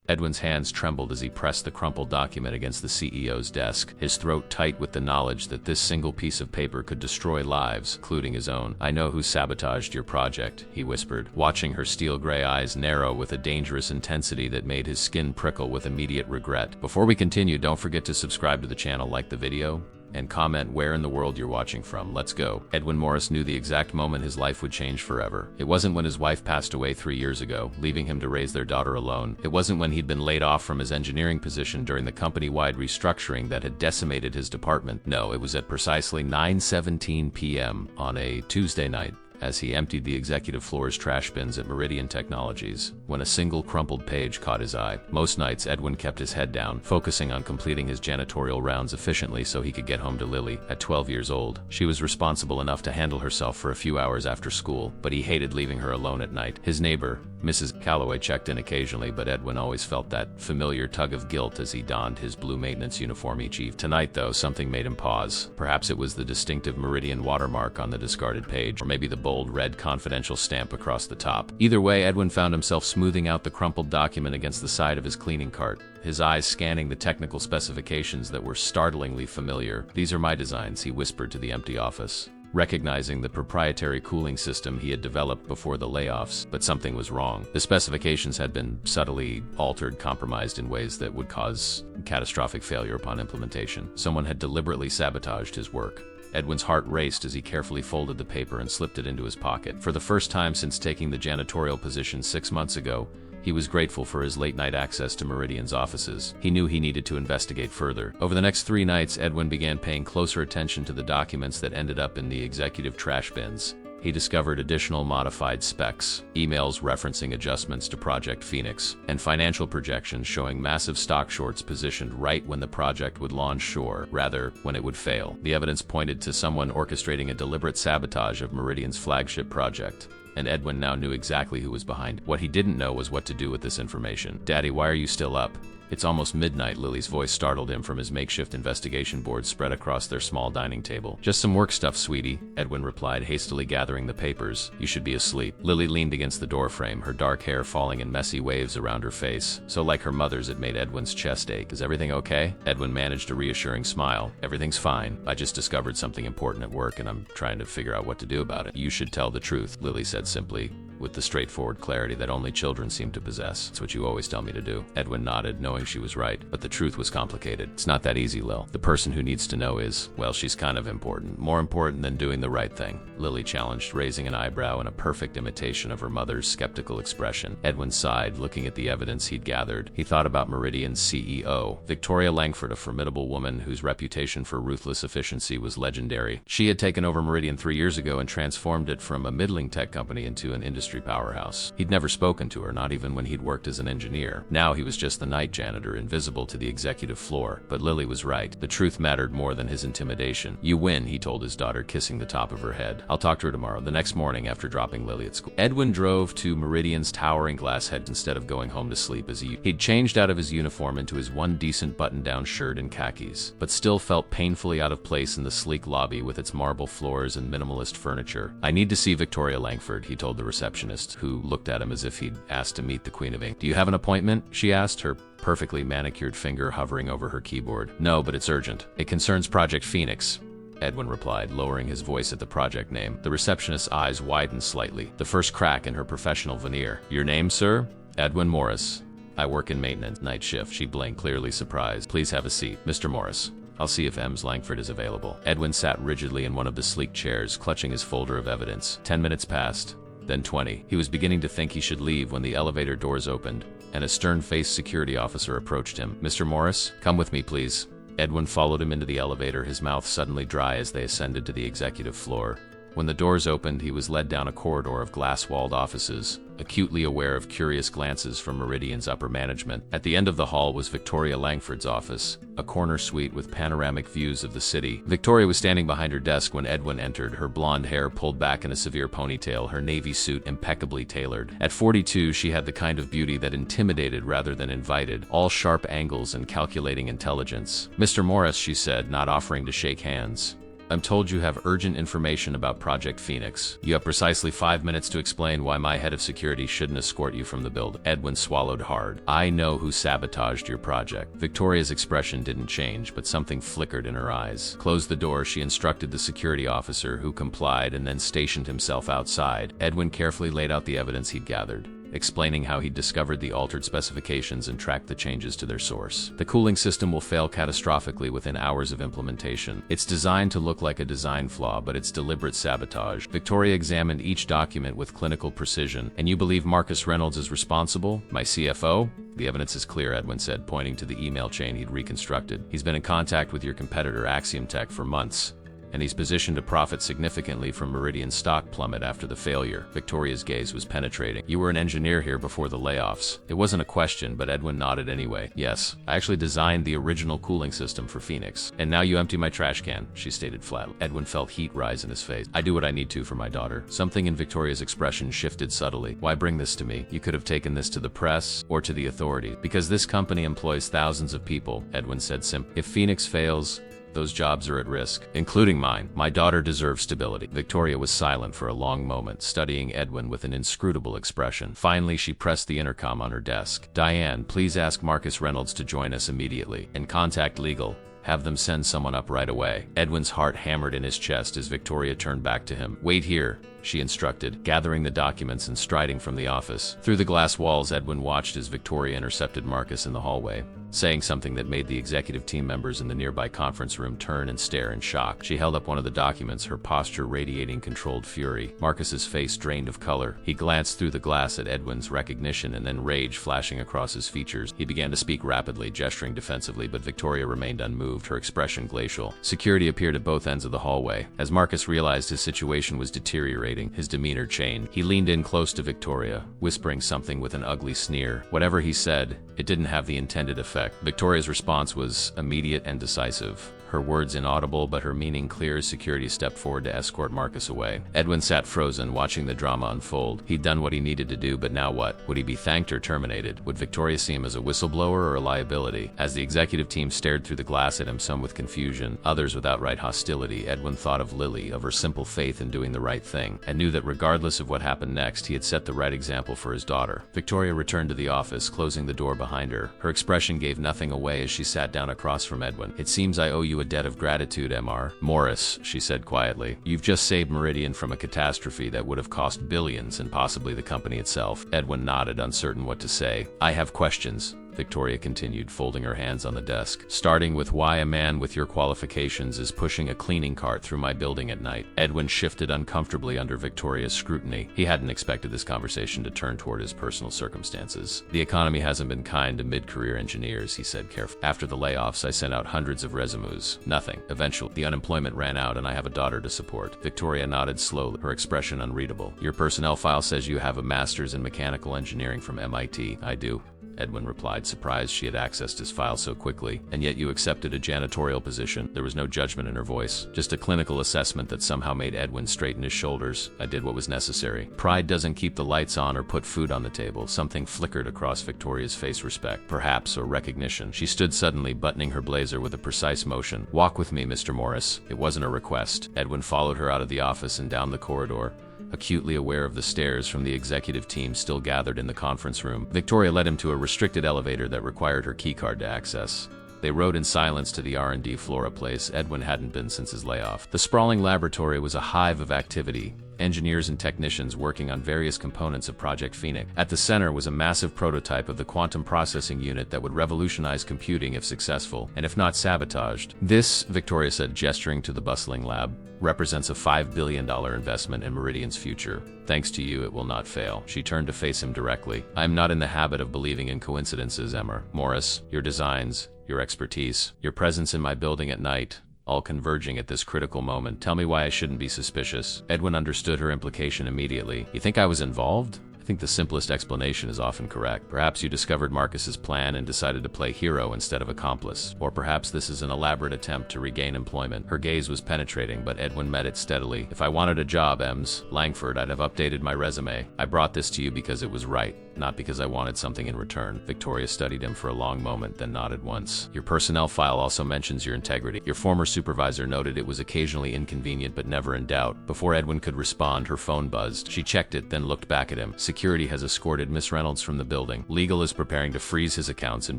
Edwin's hands trembled as he pressed the crumpled document against the CEO's desk, his throat tight with the knowledge that this single piece of paper could destroy lives, including his own. "I know who sabotaged your project," he whispered, watching her steel-gray eyes narrow with a dangerous intensity that made his skin prickle with immediate regret. Before we continue, don't forget to subscribe to the channel, like the video, and comment where in the world you're watching from. Let's go. Edwin Morris knew the exact moment his life would change forever. It wasn't when his wife passed away 3 years ago, leaving him to raise their daughter alone. It wasn't when he'd been laid off from his engineering position during the company-wide restructuring that had decimated his department. No, it was at precisely 9:17 p.m. on a Tuesday night, as he emptied the executive floor's trash bins at Meridian Technologies, when a single crumpled page caught his eye. Most nights, Edwin kept his head down, focusing on completing his janitorial rounds efficiently so he could get home to Lily. At 12 years old, she was responsible enough to handle herself for a few hours after school, but he hated leaving her alone at night. His neighbor, Mrs. Calloway, checked in occasionally, but Edwin always felt that familiar tug of guilt as he donned his blue maintenance uniform each eve. Tonight, though, something made him pause. Perhaps it was the distinctive Meridian watermark on the discarded page, or maybe the bold red confidential stamp across the top. Either way, Edwin found himself smoothing out the crumpled document against the side of his cleaning cart, his eyes scanning the technical specifications that were startlingly familiar. "These are my designs," he whispered to the empty office, recognizing the proprietary cooling system he had developed before the layoffs. But something was wrong. The specifications had been subtly altered, compromised in ways that would cause catastrophic failure upon implementation. Someone had deliberately sabotaged his work. Edwin's heart raced as he carefully folded the paper and slipped it into his pocket. For the first time since taking the janitorial position 6 months ago, he was grateful for his late-night access to Meridian's offices. He knew he needed to investigate further. Over the next 3 nights, Edwin began paying closer attention to the documents that ended up in the executive trash bins. He discovered additional modified specs, emails referencing adjustments to Project Phoenix, and financial projections showing massive stock shorts positioned right when the project would launch, rather, when it would fail. The evidence pointed to someone orchestrating a deliberate sabotage of Meridian's flagship project, and Edwin now knew exactly who was behind it. What he didn't know was what to do with this information. "Daddy, why are you still up? It's almost midnight," Lily's voice startled him from his makeshift investigation board spread across their small dining table. "Just some work stuff, sweetie," Edwin replied, hastily gathering the papers. "You should be asleep." Lily leaned against the doorframe, her dark hair falling in messy waves around her face. So like her mother's, it made Edwin's chest ache. "Is everything okay?" Edwin managed a reassuring smile. "Everything's fine. I just discovered something important at work and I'm trying to figure out what to do about it." "You should tell the truth," Lily said simply, with the straightforward clarity that only children seem to possess. "It's what you always tell me to do." Edwin nodded, knowing she was right. But the truth was complicated. "It's not that easy, Lil. The person who needs to know is, well, she's kind of important. More important than doing the right thing," Lily challenged, raising an eyebrow in a perfect imitation of her mother's skeptical expression. Edwin sighed, looking at the evidence he'd gathered. He thought about Meridian's CEO, Victoria Langford, a formidable woman whose reputation for ruthless efficiency was legendary. She had taken over Meridian 3 years ago and transformed it from a middling tech company into an industry powerhouse. He'd never spoken to her, not even when he'd worked as an engineer. Now he was just the night janitor, invisible to the executive floor. But Lily was right. The truth mattered more than his intimidation. "You win," he told his daughter, kissing the top of her head. "I'll talk to her tomorrow." The next morning, after dropping Lily at school, Edwin drove to Meridian's towering glass head instead of going home to sleep as he'd changed out of his uniform into his one decent button-down shirt and khakis, but still felt painfully out of place in the sleek lobby with its marble floors and minimalist furniture. "I need to see Victoria Langford," he told the receptionist, who looked at him as if he'd asked to meet the Queen of Ink. "Do you have an appointment?" she asked, her perfectly manicured finger hovering over her keyboard. "No, but it's urgent. It concerns Project Phoenix," Edwin replied, lowering his voice at the project name. The receptionist's eyes widened slightly, the first crack in her professional veneer. "Your name, sir?" "Edwin Morris. I work in maintenance, night shift." She blinked, clearly surprised. "Please have a seat, Mr. Morris. I'll see if Ms. Langford is available." Edwin sat rigidly in one of the sleek chairs, clutching his folder of evidence. 10 minutes passed. Then 20. He was beginning to think he should leave when the elevator doors opened, and a stern-faced security officer approached him. "Mr. Morris, come with me, please." Edwin followed him into the elevator, his mouth suddenly dry as they ascended to the executive floor. When the doors opened, he was led down a corridor of glass-walled offices, acutely aware of curious glances from Meridian's upper management. At the end of the hall was Victoria Langford's office, a corner suite with panoramic views of the city. Victoria was standing behind her desk when Edwin entered, her blonde hair pulled back in a severe ponytail, her navy suit impeccably tailored. At 42, she had the kind of beauty that intimidated rather than invited, all sharp angles and calculating intelligence. "Mr. Morris," she said, not offering to shake hands. I'm told you have urgent information about Project Phoenix. You have precisely 5 minutes to explain why my head of security shouldn't escort you from the building. Edwin swallowed hard. I know who sabotaged your project. Victoria's expression didn't change, but something flickered in her eyes. Close the door, she instructed the security officer, who complied and then stationed himself outside. Edwin carefully laid out the evidence he'd gathered, explaining how he'd discovered the altered specifications and tracked the changes to their source. The cooling system will fail catastrophically within hours of implementation. It's designed to look like a design flaw, but it's deliberate sabotage. Victoria examined each document with clinical precision. And you believe Marcus Reynolds is responsible? My CFO? The evidence is clear, Edwin said, pointing to the email chain he'd reconstructed. He's been in contact with your competitor, Axiom Tech, for months, and he's positioned to profit significantly from Meridian's stock plummet after the failure. Victoria's gaze was penetrating. You were an engineer here before the layoffs. It wasn't a question, but Edwin nodded anyway. Yes, I actually designed the original cooling system for Phoenix. And now you empty my trash can, she stated flatly. Edwin felt heat rise in his face. I do what I need to for my daughter. Something in Victoria's expression shifted subtly. Why bring this to me? You could have taken this to the press or to the authority. Because this company employs thousands of people, Edwin said simply. If Phoenix fails, those jobs are at risk, including mine. My daughter deserves stability. Victoria was silent for a long moment, studying Edwin with an inscrutable expression. Finally, she pressed the intercom on her desk. Diane, please ask Marcus Reynolds to join us immediately. And contact legal. Have them send someone up right away. Edwin's heart hammered in his chest as Victoria turned back to him. Wait here, she instructed, gathering the documents and striding from the office. Through the glass walls, Edwin watched as Victoria intercepted Marcus in the hallway, saying something that made the executive team members in the nearby conference room turn and stare in shock. She held up one of the documents, her posture radiating controlled fury. Marcus's face drained of color. He glanced through the glass at Edwin's recognition and then rage flashing across his features. He began to speak rapidly, gesturing defensively, but Victoria remained unmoved, her expression glacial. Security appeared at both ends of the hallway. As Marcus realized his situation was deteriorating, his demeanor changed. He leaned in close to Victoria, whispering something with an ugly sneer. Whatever he said, it didn't have the intended effect. Victoria's response was immediate and decisive. Her words inaudible, but her meaning clear as security stepped forward to escort Marcus away. Edwin sat frozen, watching the drama unfold. He'd done what he needed to do, but now what? Would he be thanked or terminated? Would Victoria see him as a whistleblower or a liability? As the executive team stared through the glass at him, some with confusion, others with outright hostility, Edwin thought of Lily, of her simple faith in doing the right thing, and knew that regardless of what happened next, he had set the right example for his daughter. Victoria returned to the office, closing the door behind her. Her expression gave nothing away as she sat down across from Edwin. It seems I owe you a debt of gratitude, Mr. Morris, she said quietly. You've just saved Meridian from a catastrophe that would have cost billions and possibly the company itself. Edwin nodded, uncertain what to say. I have questions, Victoria continued, folding her hands on the desk. Starting with why a man with your qualifications is pushing a cleaning cart through my building at night. Edwin shifted uncomfortably under Victoria's scrutiny. He hadn't expected this conversation to turn toward his personal circumstances. The economy hasn't been kind to mid-career engineers, he said carefully. After the layoffs, I sent out hundreds of resumes. Nothing. Eventually, the unemployment ran out and I have a daughter to support. Victoria nodded slowly, her expression unreadable. Your personnel file says you have a master's in mechanical engineering from MIT. I do, Edwin replied, surprised she had accessed his file so quickly. And yet you accepted a janitorial position. There was no judgment in her voice, just a clinical assessment that somehow made Edwin straighten his shoulders. I did what was necessary. Pride doesn't keep the lights on or put food on the table. Something flickered across Victoria's face. Respect, perhaps, or recognition. She stood suddenly, buttoning her blazer with a precise motion. Walk with me, Mr. Morris. It wasn't a request. Edwin followed her out of the office and down the corridor, acutely aware of the stares from the executive team still gathered in the conference room. Victoria led him to a restricted elevator that required her keycard to access. They rode in silence to the R&D floor, a place Edwin hadn't been since his layoff. The sprawling laboratory was a hive of activity, engineers and technicians working on various components of Project Phoenix. At the center was a massive prototype of the quantum processing unit that would revolutionize computing if successful, and if not sabotaged. This, Victoria said, gesturing to the bustling lab, represents a $5 billion investment in Meridian's future. Thanks to you, it will not fail. She turned to face him directly. I am not in the habit of believing in coincidences, Mr. Morris. Your designs, your expertise, your presence in my building at night, all converging at this critical moment. Tell me why I shouldn't be suspicious. Edwin understood her implication immediately. You think I was involved? think the simplest explanation is often correct. Perhaps you discovered Marcus's plan and decided to play hero instead of accomplice. Or perhaps this is an elaborate attempt to regain employment. Her gaze was penetrating, but Edwin met it steadily. If I wanted a job, Ems Langford, I'd have updated my resume. I brought this to you because it was right, not because I wanted something in return. Victoria studied him for a long moment, then nodded once. Your personnel file also mentions your integrity. Your former supervisor noted it was occasionally inconvenient but never in doubt. Before Edwin could respond, her phone buzzed. She checked it, then looked back at him. Security has escorted Miss Reynolds from the building. Legal is preparing to freeze his accounts and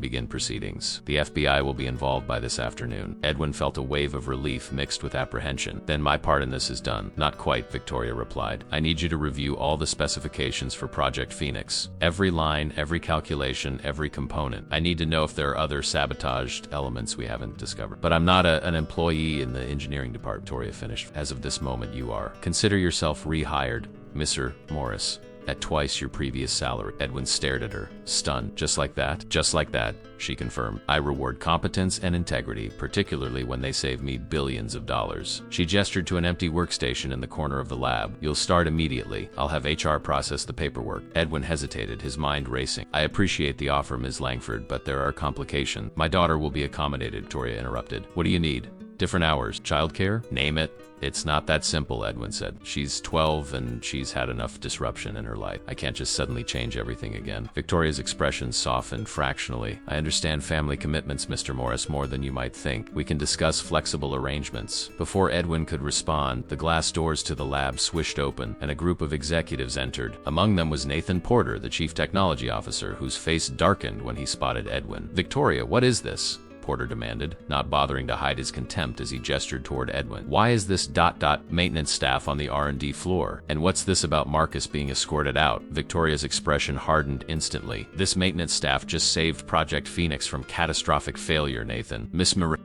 begin proceedings. The FBI will be involved by this afternoon. Edwin felt a wave of relief mixed with apprehension. Then my part in this is done. Not quite, Victoria replied. I need you to review all the specifications for Project Phoenix. Every line, every calculation, every component. I need to know if there are other sabotaged elements we haven't discovered. But I'm not an employee in the engineering department, Victoria finished. As of this moment, you are. Consider yourself rehired, Mr. Morris, at twice your previous salary. Edwin stared at her, stunned. Just like that? Just like that, she confirmed. I reward competence and integrity, particularly when they save me billions of dollars. She gestured to an empty workstation in the corner of the lab. You'll start immediately. I'll have HR process the paperwork. Edwin hesitated, his mind racing. I appreciate the offer, Ms. Langford, but there are complications. My daughter will be accommodated, Victoria interrupted. What do you need? Different hours. Childcare? Name it. It's not that simple, Edwin said. She's 12 and she's had enough disruption in her life. I can't just suddenly change everything again. Victoria's expression softened fractionally. I understand family commitments, Mr. Morris, more than you might think. We can discuss flexible arrangements. Before Edwin could respond, the glass doors to the lab swished open and a group of executives entered. Among them was Nathan Porter, the chief technology officer, whose face darkened when he spotted Edwin. Victoria, what is this? Porter demanded, not bothering to hide his contempt as he gestured toward Edwin. Why is this ... maintenance staff on the R&D floor? And what's this about Marcus being escorted out? Victoria's expression hardened instantly. This maintenance staff just saved Project Phoenix from catastrophic failure, Nathan.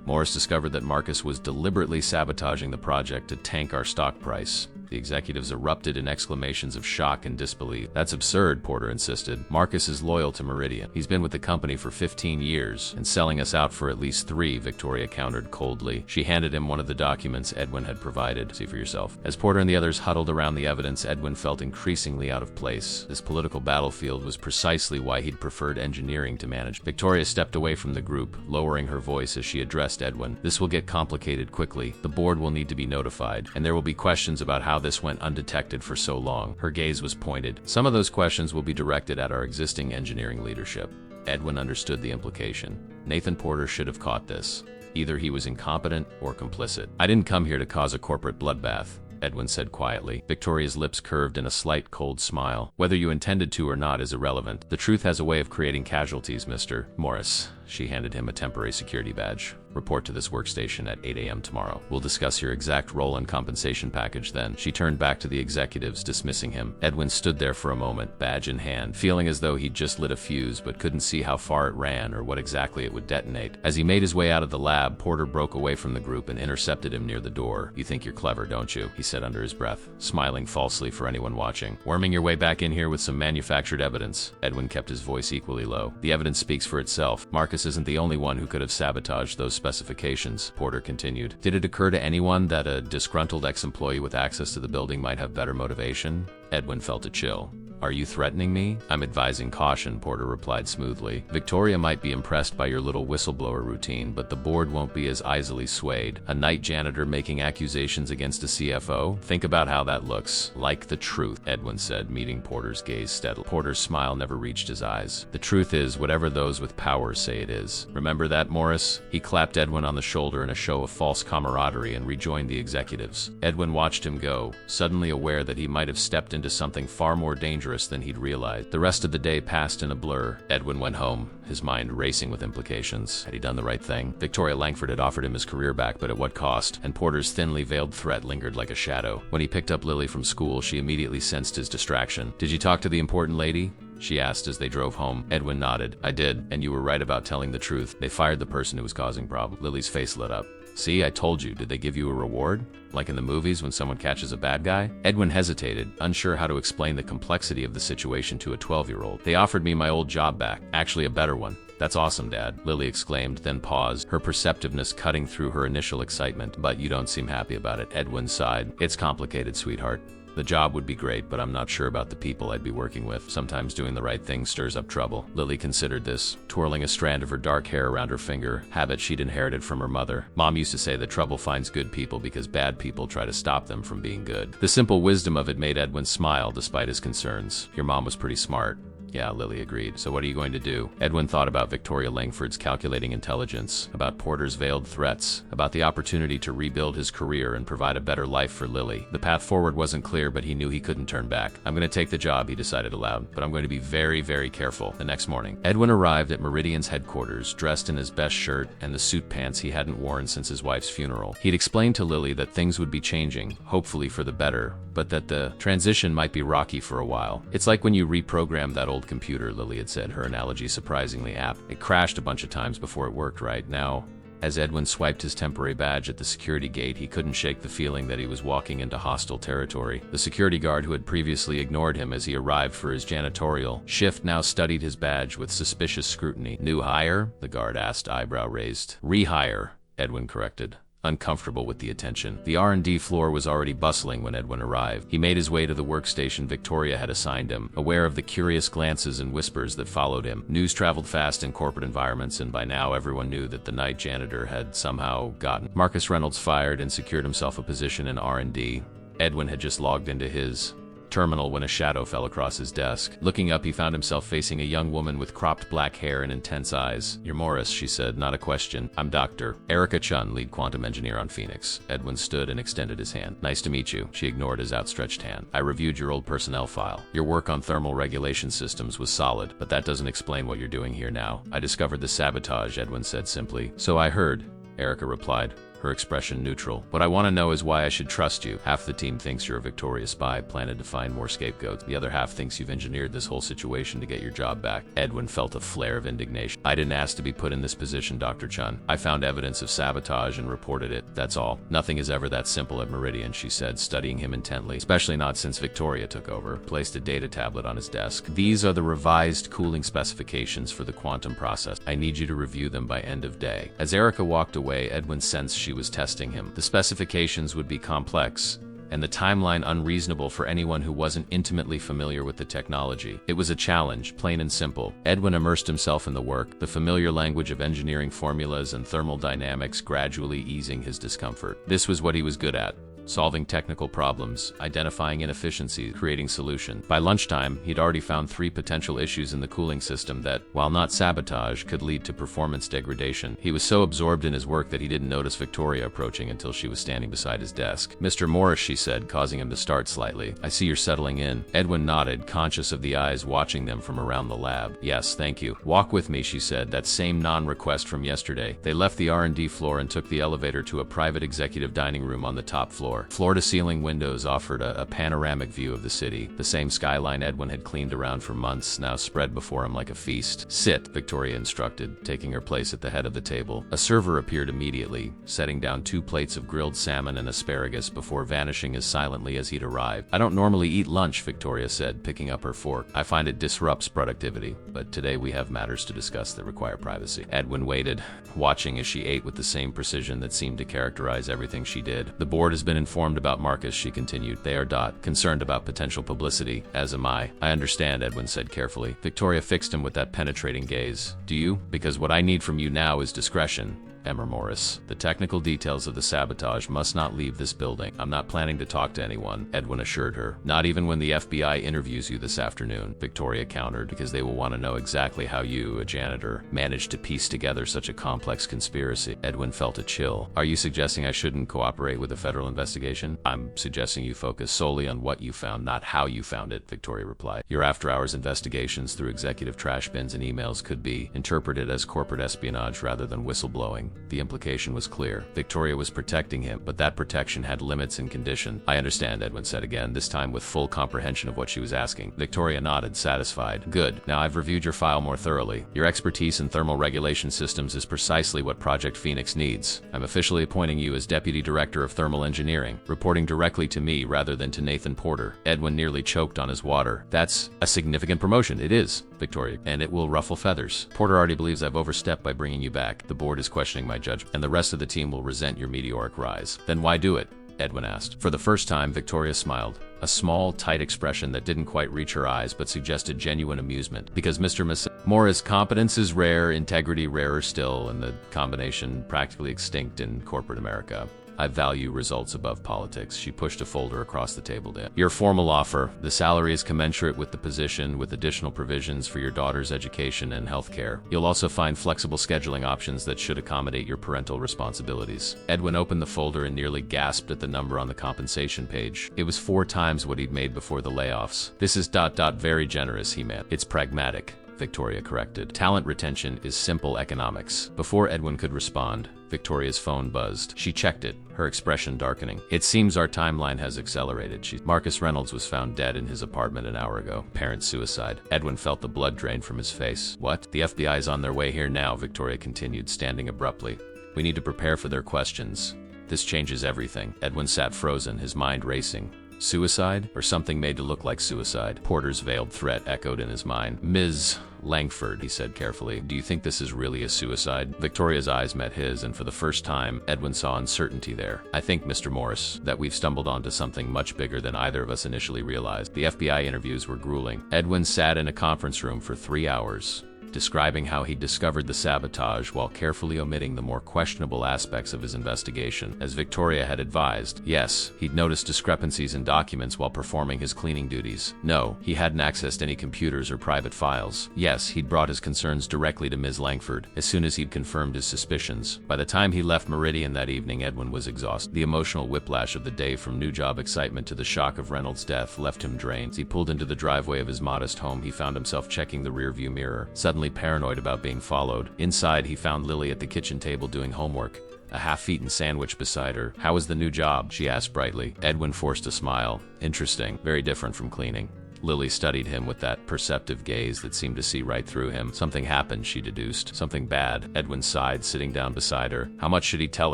Morris discovered that Marcus was deliberately sabotaging the project to tank our stock price. The executives erupted in exclamations of shock and disbelief. That's absurd, Porter insisted. Marcus is loyal to Meridian. He's been with the company for 15 years and selling us out for at least 3, Victoria countered coldly. She handed him one of the documents Edwin had provided. See for yourself. As Porter and the others huddled around the evidence, Edwin felt increasingly out of place. This political battlefield was precisely why he'd preferred engineering to manage. Victoria stepped away from the group, lowering her voice as she addressed Edwin. This will get complicated quickly. The board will need to be notified, and there will be questions about how this went undetected for so long. Her gaze was pointed. Some of those questions will be directed at our existing engineering leadership. Edwin understood the implication. Nathan Porter should have caught this. Either he was incompetent or complicit. I didn't come here to cause a corporate bloodbath, Edwin said quietly. Victoria's lips curved in a slight cold smile. Whether you intended to or not is irrelevant. The truth has a way of creating casualties, Mr. Morris. She handed him a temporary security badge. Report to this workstation at 8 a.m. tomorrow. We'll discuss your exact role and compensation package then. She turned back to the executives, dismissing him. Edwin stood there for a moment, badge in hand, feeling as though he'd just lit a fuse but couldn't see how far it ran or what exactly it would detonate. As he made his way out of the lab, Porter broke away from the group and intercepted him near the door. You think you're clever, don't you? He said under his breath, smiling falsely for anyone watching. Worming your way back in here with some manufactured evidence. Edwin kept his voice equally low. The evidence speaks for itself. Marcus isn't the only one who could have sabotaged those specifications, Porter continued. Did it occur to anyone that a disgruntled ex-employee with access to the building might have better motivation? Edwin felt a chill. Are you threatening me? I'm advising caution, Porter replied smoothly. Victoria might be impressed by your little whistleblower routine, but the board won't be as easily swayed. A night janitor making accusations against a CFO? Think about how that looks. Like the truth, Edwin said, meeting Porter's gaze steadily. Porter's smile never reached his eyes. The truth is whatever those with power say it is. Remember that, Morris? He clapped Edwin on the shoulder in a show of false camaraderie and rejoined the executives. Edwin watched him go, suddenly aware that he might have stepped into something far more dangerous than he'd realized. The rest of the day passed in a blur. Edwin went home, his mind racing with implications. Had he done the right thing? Victoria Langford had offered him his career back, but at what cost? And Porter's thinly veiled threat lingered like a shadow. When he picked up Lily from school, she immediately sensed his distraction. Did you talk to the important lady? She asked as they drove home. Edwin nodded. I did, and you were right about telling the truth. They fired the person who was causing problems. Lily's face lit up. See, I told you. Did they give you a reward? Like in the movies when someone catches a bad guy? Edwin hesitated, unsure how to explain the complexity of the situation to a 12-year-old. They offered me my old job back. Actually, a better one. That's awesome, Dad, Lily exclaimed, then paused, her perceptiveness cutting through her initial excitement. But you don't seem happy about it, Edwin sighed. It's complicated, sweetheart. The job would be great, but I'm not sure about the people I'd be working with. Sometimes doing the right thing stirs up trouble. Lily considered this, twirling a strand of her dark hair around her finger, habit she'd inherited from her mother. Mom used to say that trouble finds good people because bad people try to stop them from being good. The simple wisdom of it made Edwin smile despite his concerns. Your mom was pretty smart. Yeah, Lily agreed. So what are you going to do? Edwin thought about Victoria Langford's calculating intelligence, about Porter's veiled threats, about the opportunity to rebuild his career and provide a better life for Lily. The path forward wasn't clear, but he knew he couldn't turn back. I'm going to take the job, he decided aloud, but I'm going to be very, very careful. The next morning, Edwin arrived at Meridian's headquarters, dressed in his best shirt and the suit pants he hadn't worn since his wife's funeral. He'd explained to Lily that things would be changing, hopefully for the better, but that the transition might be rocky for a while. It's like when you reprogram that old computer, Lily had said, her analogy surprisingly apt. It crashed a bunch of times before it worked right. Now, as Edwin swiped his temporary badge at the security gate, he couldn't shake the feeling that he was walking into hostile territory. The security guard who had previously ignored him as he arrived for his janitorial shift now studied his badge with suspicious scrutiny. New hire? The guard asked, eyebrow raised. Rehire, Edwin corrected, uncomfortable with the attention. The R&D floor was already bustling when Edwin arrived. He made his way to the workstation Victoria had assigned him, aware of the curious glances and whispers that followed him. News traveled fast in corporate environments, and by now everyone knew that the night janitor had somehow gotten Marcus Reynolds fired and secured himself a position in R&D. Edwin had just logged into his terminal when a shadow fell across his desk. Looking up, he found himself facing a young woman with cropped black hair and intense eyes. "You're Morris," she said, "not a question. I'm Dr. Erica Chun, lead quantum engineer on Phoenix." Edwin stood and extended his hand. "Nice to meet you." She ignored his outstretched hand. "I reviewed your old personnel file. Your work on thermal regulation systems was solid, but that doesn't explain what you're doing here now." "I discovered the sabotage," Edwin said simply. "So I heard," Erica replied, her expression neutral. "What I want to know is why I should trust you. Half the team thinks you're a Victoria spy planted to find more scapegoats. The other half thinks you've engineered this whole situation to get your job back." Edwin felt a flare of indignation. "I didn't ask to be put in this position, Dr. Chun. I found evidence of sabotage and reported it. That's all. Nothing is ever that simple at Meridian," she said, studying him intently. "Especially not since Victoria took over." Placed a data tablet on his desk. "These are the revised cooling specifications for the quantum process. I need you to review them by end of day." As Erica walked away, Edwin sensed she was testing him. The specifications would be complex, and the timeline unreasonable for anyone who wasn't intimately familiar with the technology. It was a challenge, plain and simple. Edwin immersed himself in the work, the familiar language of engineering formulas and thermal dynamics gradually easing his discomfort. This was what he was good at. Solving technical problems, identifying inefficiencies, creating solutions. By lunchtime, he'd already found 3 potential issues in the cooling system that, while not sabotage, could lead to performance degradation. He was so absorbed in his work that he didn't notice Victoria approaching until she was standing beside his desk. "Mr. Morris," she said, causing him to start slightly. "I see you're settling in." Edwin nodded, conscious of the eyes watching them from around the lab. "Yes, thank you." "Walk with me," she said, that same non-request from yesterday. They left the R&D floor and took the elevator to a private executive dining room on the top floor. Floor-to-ceiling windows offered a panoramic view of the city. The same skyline Edwin had cleaned around for months now spread before him like a feast. "Sit," Victoria instructed, taking her place at the head of the table. A server appeared immediately, setting down 2 plates of grilled salmon and asparagus before vanishing as silently as he'd arrived. "I don't normally eat lunch," Victoria said, picking up her fork. "I find it disrupts productivity, but today we have matters to discuss that require privacy." Edwin waited, watching as she ate with the same precision that seemed to characterize everything she did. "The board has been informed about Marcus," she continued. "They are concerned about potential publicity, as am I." "I understand," Edwin said carefully. Victoria fixed him with that penetrating gaze. "Do you? Because what I need from you now is discretion. Emma Morris. The technical details of the sabotage must not leave this building. I'm not planning to talk to anyone," Edwin assured her. "Not even when the FBI interviews you this afternoon," Victoria countered, "because they will want to know exactly how you, a janitor, managed to piece together such a complex conspiracy." Edwin felt a chill. "Are you suggesting I shouldn't cooperate with a federal investigation?" "I'm suggesting you focus solely on what you found, not how you found it," Victoria replied. "Your after-hours investigations through executive trash bins and emails could be interpreted as corporate espionage rather than whistleblowing." The implication was clear. Victoria was protecting him, but that protection had limits and conditions. "I understand," Edwin said again, this time with full comprehension of what she was asking. Victoria nodded, satisfied. "Good. Now I've reviewed your file more thoroughly. Your expertise in thermal regulation systems is precisely what Project Phoenix needs. I'm officially appointing you as Deputy Director of Thermal Engineering, reporting directly to me rather than to Nathan Porter." Edwin nearly choked on his water. "That's a significant promotion." "It is," Victoria, "and it will ruffle feathers. Porter already believes I've overstepped by bringing you back. The board is questioning my judgment, and the rest of the team will resent your meteoric rise." "Then why do it?" Edwin asked. For the first time, Victoria smiled. A small, tight expression that didn't quite reach her eyes but suggested genuine amusement. Because Mr. Morris' competence is rare, integrity rarer still, and the combination practically extinct in corporate America. I value results above politics. She pushed a folder across the table to your formal offer. The salary is commensurate with the position, with additional provisions for your daughter's education and health care. You'll also find flexible scheduling options that should accommodate your parental responsibilities. Edwin opened the folder and nearly gasped at the number on the compensation page. It was 4 times what he'd made before the layoffs. This is ... very generous, he meant. It's pragmatic, Victoria corrected. Talent retention is simple economics. Before Edwin could respond, Victoria's phone buzzed. She checked it, her expression darkening. It seems our timeline has accelerated. Marcus Reynolds was found dead in his apartment an hour ago. Parent suicide. Edwin felt the blood drain from his face. What? The FBI's on their way here now, Victoria continued, standing abruptly. We need to prepare for their questions. This changes everything. Edwin sat frozen, his mind racing. Suicide? Or something made to look like suicide? Porter's veiled threat echoed in his mind. Ms. Langford, he said carefully, do you think this is really a suicide? Victoria's eyes met his, and for the first time, Edwin saw uncertainty there. I think, Mr. Morris, that we've stumbled onto something much bigger than either of us initially realized. The FBI interviews were grueling. Edwin sat in a conference room for 3 hours, describing how he discovered the sabotage while carefully omitting the more questionable aspects of his investigation. As Victoria had advised, yes, he'd noticed discrepancies in documents while performing his cleaning duties. No, he hadn't accessed any computers or private files. Yes, he'd brought his concerns directly to Ms. Langford as soon as he'd confirmed his suspicions. By the time he left Meridian that evening, Edwin was exhausted. The emotional whiplash of the day, from new job excitement to the shock of Reynolds' death, left him drained. As he pulled into the driveway of his modest home, he found himself checking the rearview mirror. Suddenly paranoid about being followed. Inside, he found Lily at the kitchen table doing homework, a half-eaten sandwich beside her. How was the new job? She asked brightly. Edwin forced a smile. Interesting. Very different from cleaning. Lily studied him with that perceptive gaze that seemed to see right through him. Something happened, she deduced. Something bad. Edwin sighed, sitting down beside her. How much should he tell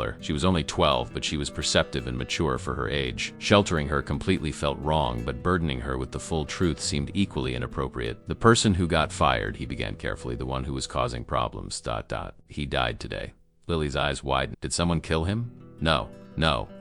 her? She was only 12, but she was perceptive and mature for her age. Sheltering her completely felt wrong, but burdening her with the full truth seemed equally inappropriate. The person who got fired, he began carefully, the one who was causing problems, ... He died today. Lily's eyes widened. Did someone kill him? No,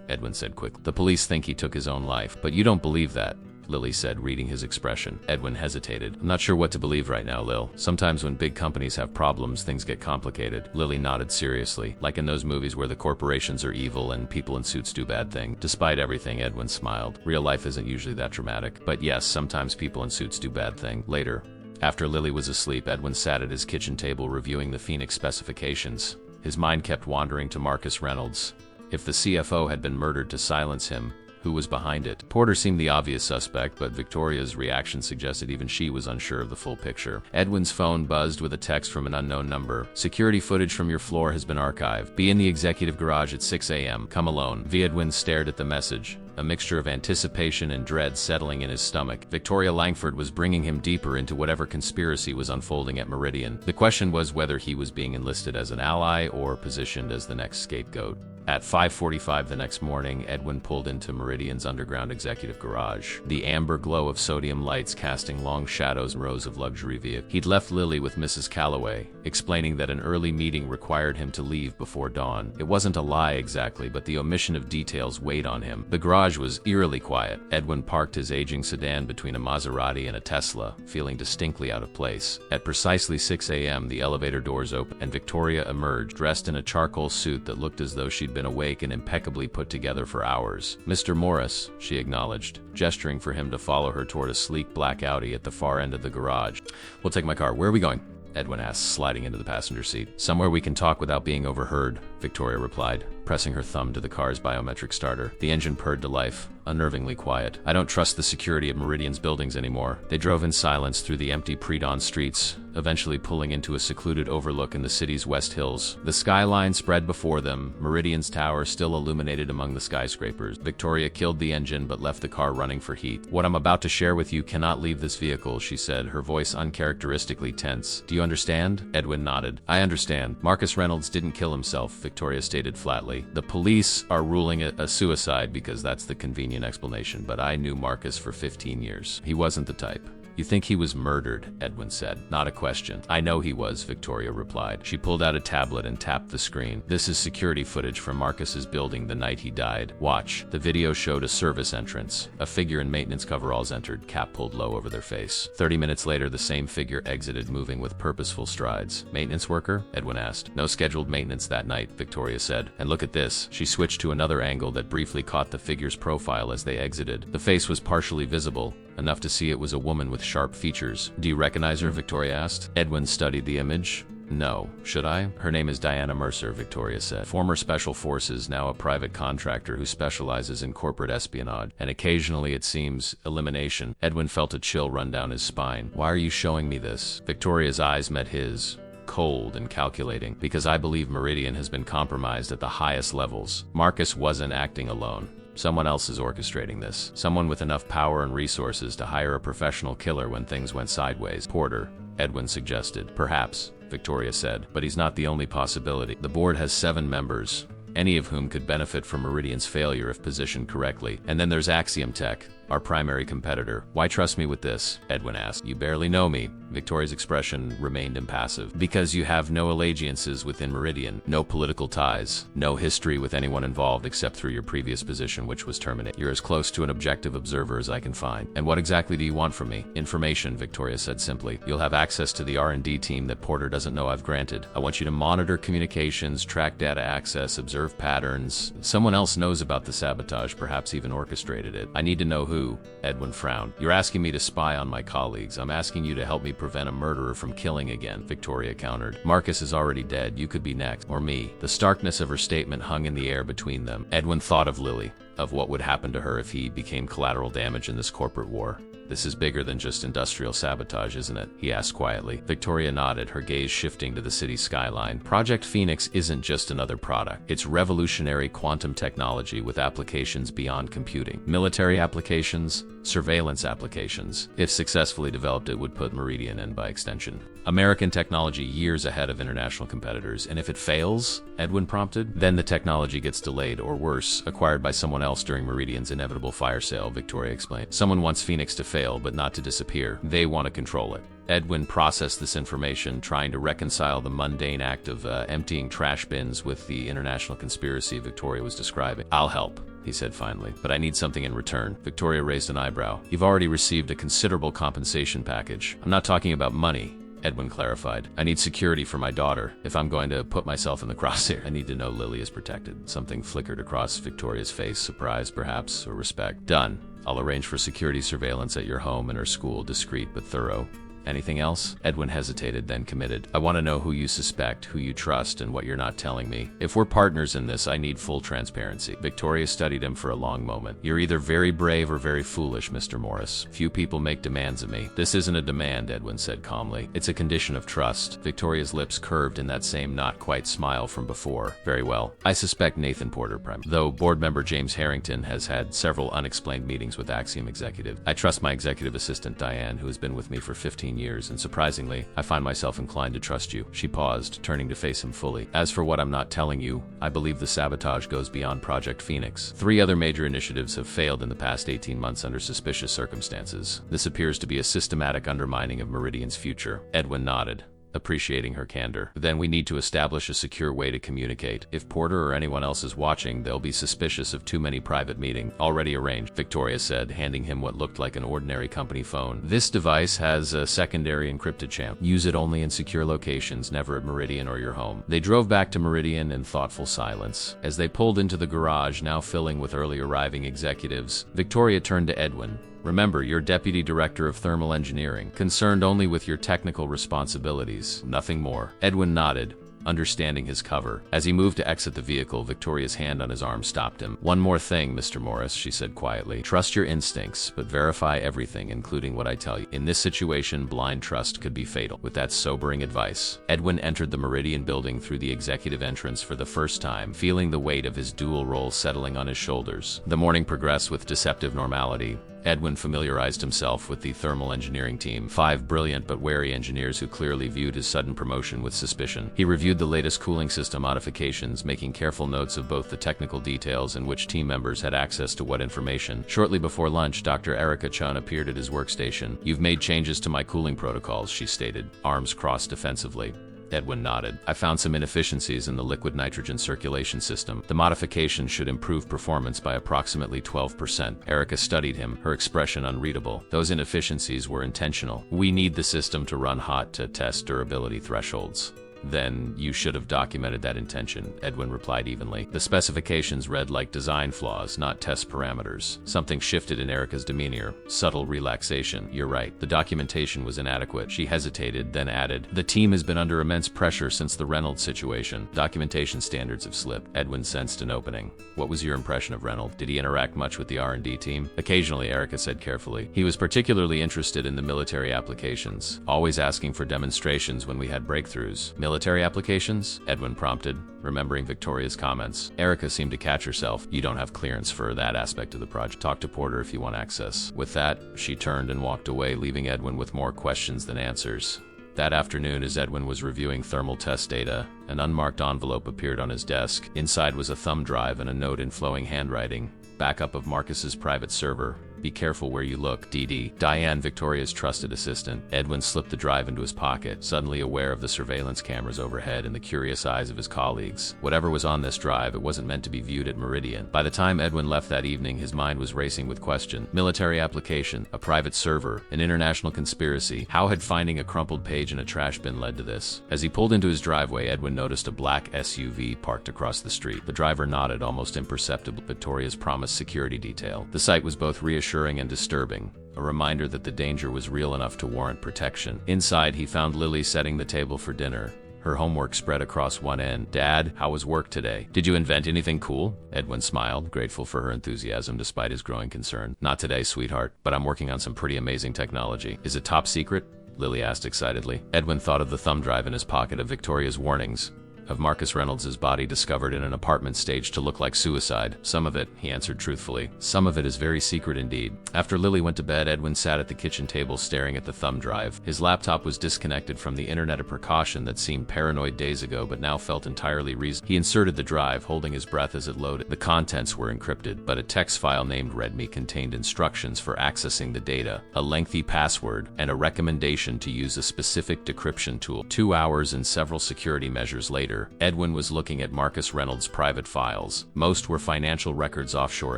Edwin said quickly. The police think he took his own life, but you don't believe that, Lily said, reading his expression. Edwin hesitated. I'm not sure what to believe right now, Lil. Sometimes when big companies have problems, things get complicated. Lily nodded seriously, like in those movies where the corporations are evil and people in suits do bad things. Despite everything, Edwin smiled. Real life isn't usually that dramatic. But yes, sometimes people in suits do bad things. Later, after Lily was asleep, Edwin sat at his kitchen table reviewing the Phoenix specifications. His mind kept wandering to Marcus Reynolds. If the CFO had been murdered to silence him, who was behind it? Porter seemed the obvious suspect, but Victoria's reaction suggested even she was unsure of the full picture. Edwin's phone buzzed with a text from an unknown number. Security footage from your floor has been archived. Be in the executive garage at 6 a.m. Come alone. Edwin stared at the message, a mixture of anticipation and dread settling in his stomach. Victoria Langford was bringing him deeper into whatever conspiracy was unfolding at Meridian. The question was whether he was being enlisted as an ally or positioned as the next scapegoat. At 5:45 the next morning, Edwin pulled into Meridian's underground executive garage, the amber glow of sodium lights casting long shadows in rows of luxury vehicles. He'd left Lily with Mrs. Calloway, explaining that an early meeting required him to leave before dawn. It wasn't a lie exactly, but the omission of details weighed on him. The garage was eerily quiet. Edwin parked his aging sedan between a Maserati and a Tesla, feeling distinctly out of place. At precisely 6 a.m., the elevator doors opened, and Victoria emerged, dressed in a charcoal suit that looked as though she'd been awake and impeccably put together for hours. Mr. Morris, she acknowledged, gesturing for him to follow her toward a sleek black Audi at the far end of the garage. We'll take my car. Where are we going? Edwin asked, sliding into the passenger seat. Somewhere we can talk without being overheard, Victoria replied, pressing her thumb to the car's biometric starter. The engine purred to life, unnervingly quiet. I don't trust the security of Meridian's buildings anymore. They drove in silence through the empty pre-dawn streets, eventually pulling into a secluded overlook in the city's West Hills. The skyline spread before them, Meridian's tower still illuminated among the skyscrapers. Victoria killed the engine but left the car running for heat. What I'm about to share with you cannot leave this vehicle, she said, her voice uncharacteristically tense. Do you understand? Edwin nodded. I understand. Marcus Reynolds didn't kill himself, Victoria stated flatly. The police are ruling it a suicide because that's the convenient explanation, but I knew Marcus for 15 years. He wasn't the type. You think he was murdered, Edwin said. Not a question. I know he was, Victoria replied. She pulled out a tablet and tapped the screen. This is security footage from Marcus's building the night he died. Watch. The video showed a service entrance. A figure in maintenance coveralls entered, cap pulled low over their face. 30 minutes later, the same figure exited, moving with purposeful strides. Maintenance worker? Edwin asked. No scheduled maintenance that night, Victoria said. And look at this. She switched to another angle that briefly caught the figure's profile as they exited. The face was partially visible, enough to see it was a woman with sharp features. Do you recognize her? Victoria asked. Edwin studied the image. No. Should I? Her name is Diana Mercer, Victoria said. Former Special Forces, now a private contractor who specializes in corporate espionage, and occasionally, it seems, elimination. Edwin felt a chill run down his spine. Why are you showing me this? Victoria's eyes met his, cold and calculating. Because I believe Meridian has been compromised at the highest levels. Marcus wasn't acting alone. Someone else is orchestrating this. Someone with enough power and resources to hire a professional killer when things went sideways. Porter, Edwin suggested. Perhaps, Victoria said, but he's not the only possibility. The board has 7 members, any of whom could benefit from Meridian's failure if positioned correctly. And then there's Axiom Tech, our primary competitor. Why trust me with this? Edwin asked. You barely know me. Victoria's expression remained impassive. Because you have no allegiances within Meridian, no political ties, no history with anyone involved except through your previous position, which was terminated. You're as close to an objective observer as I can find. And what exactly do you want from me? Information, Victoria said simply. You'll have access to the R&D team that Porter doesn't know I've granted. I want you to monitor communications, track data access, observe patterns. Someone else knows about the sabotage, perhaps even orchestrated it. I need to know who. Edwin frowned. You're asking me to spy on my colleagues. I'm asking you to help me prevent a murderer from killing again, Victoria countered. Marcus is already dead. You could be next. Or me. The starkness of her statement hung in the air between them. Edwin thought of Lily, of what would happen to her if he became collateral damage in this corporate war. This is bigger than just industrial sabotage, isn't it? He asked quietly. Victoria nodded, her gaze shifting to the city's skyline. Project Phoenix isn't just another product. It's revolutionary quantum technology with applications beyond computing. Military applications, surveillance applications. If successfully developed, it would put Meridian, and by extension, American technology, years ahead of international competitors. And if it fails, Edwin prompted, then the technology gets delayed, or worse, acquired by someone else during Meridian's inevitable fire sale, Victoria explained. Someone wants Phoenix to fail, but not to disappear. They want to control it. Edwin processed this information, trying to reconcile the mundane act of emptying trash bins with the international conspiracy Victoria was describing. I'll help, he said finally, but I need something in return. Victoria raised an eyebrow. You've already received a considerable compensation package. I'm not talking about money, Edwin clarified. I need security for my daughter. If I'm going to put myself in the crosshair, I need to know Lily is protected. Something flickered across Victoria's face, surprise perhaps, or respect. Done. I'll arrange for security surveillance at your home and her school, discreet but thorough. Anything else? Edwin hesitated, then committed. I want to know who you suspect, who you trust, and what you're not telling me. If we're partners in this, I need full transparency. Victoria studied him for a long moment. You're either very brave or very foolish, Mr. Morris. Few people make demands of me. This isn't a demand, Edwin said calmly. It's a condition of trust. Victoria's lips curved in that same not-quite smile from before. Very well. I suspect Nathan Porter, though board member James Harrington has had several unexplained meetings with Axiom executive. I trust my executive assistant, Diane, who has been with me for 15 years, and surprisingly, I find myself inclined to trust you. She paused, turning to face him fully. As for what I'm not telling you, I believe the sabotage goes beyond Project Phoenix. 3 other major initiatives have failed in the past 18 months under suspicious circumstances. This appears to be a systematic undermining of Meridian's future. Edwin nodded, appreciating her candor. Then we need to establish a secure way to communicate. If Porter or anyone else is watching, they'll be suspicious of too many private meetings. Already arranged, Victoria said, handing him what looked like an ordinary company phone. This device has a secondary encrypted channel. Use it only in secure locations, never at Meridian or your home. They drove back to Meridian in thoughtful silence. As they pulled into the garage, now filling with early arriving executives, Victoria turned to Edwin. Remember, you're Deputy Director of Thermal Engineering, concerned only with your technical responsibilities, nothing more. Edwin nodded, understanding his cover. As he moved to exit the vehicle, Victoria's hand on his arm stopped him. One more thing, Mr. Morris, she said quietly. Trust your instincts, but verify everything, including what I tell you. In this situation, blind trust could be fatal. With that sobering advice, Edwin entered the Meridian building through the executive entrance for the first time, feeling the weight of his dual role settling on his shoulders. The morning progressed with deceptive normality. Edwin familiarized himself with the thermal engineering team, 5 brilliant but wary engineers who clearly viewed his sudden promotion with suspicion. He reviewed the latest cooling system modifications, making careful notes of both the technical details and which team members had access to what information. Shortly before lunch, Dr. Erica Chun appeared at his workstation. "You've made changes to my cooling protocols," she stated, arms crossed defensively. Edwin nodded. "I found some inefficiencies in the liquid nitrogen circulation system. The modification should improve performance by approximately 12%. Erica studied him, her expression unreadable. "Those inefficiencies were intentional. We need the system to run hot to test durability thresholds." "Then you should have documented that intention," Edwin replied evenly. "The specifications read like design flaws, not test parameters." Something shifted in Erica's demeanor. Subtle relaxation. "You're right. The documentation was inadequate." She hesitated, then added, "The team has been under immense pressure since the Reynolds situation. Documentation standards have slipped." Edwin sensed an opening. "What was your impression of Reynolds? Did he interact much with the R&D team?" "Occasionally," Erica said carefully. "He was particularly interested in the military applications, always asking for demonstrations when we had breakthroughs." "Military applications?" Edwin prompted, remembering Victoria's comments. Erica seemed to catch herself. "You don't have clearance for that aspect of the project. Talk to Porter if you want access." With that, she turned and walked away, leaving Edwin with more questions than answers. That afternoon, as Edwin was reviewing thermal test data, an unmarked envelope appeared on his desk. Inside was a thumb drive and a note in flowing handwriting. "Backup of Marcus's private server. Be careful where you look. DD. Diane, Victoria's trusted assistant." Edwin slipped the drive into his pocket, suddenly aware of the surveillance cameras overhead and the curious eyes of his colleagues. Whatever was on this drive, it wasn't meant to be viewed at Meridian. By the time Edwin left that evening, his mind was racing with question. Military application, a private server, an international conspiracy. How had finding a crumpled page in a trash bin led to this? As he pulled into his driveway, Edwin noticed a black SUV parked across the street. The driver nodded, almost imperceptibly. Victoria's promised security detail. The sight was both reassuring and disturbing, a reminder that the danger was real enough to warrant protection. Inside, he found Lily setting the table for dinner, her homework spread across one end. "Dad, how was work today? Did you invent anything cool?" Edwin smiled, grateful for her enthusiasm despite his growing concern. "Not today, sweetheart, but I'm working on some pretty amazing technology." "Is it top secret?" Lily asked excitedly. Edwin thought of the thumb drive in his pocket, of Victoria's warnings, of Marcus Reynolds' body discovered in an apartment staged to look like suicide. "Some of it," he answered truthfully. "Some of it is very secret indeed." After Lily went to bed, Edwin sat at the kitchen table staring at the thumb drive. His laptop was disconnected from the internet, a precaution that seemed paranoid days ago but now felt entirely reasonable. He inserted the drive, holding his breath as it loaded. The contents were encrypted, but a text file named README contained instructions for accessing the data, a lengthy password, and a recommendation to use a specific decryption tool. 2 hours and several security measures later, Edwin was looking at Marcus Reynolds' private files. Most were financial records, offshore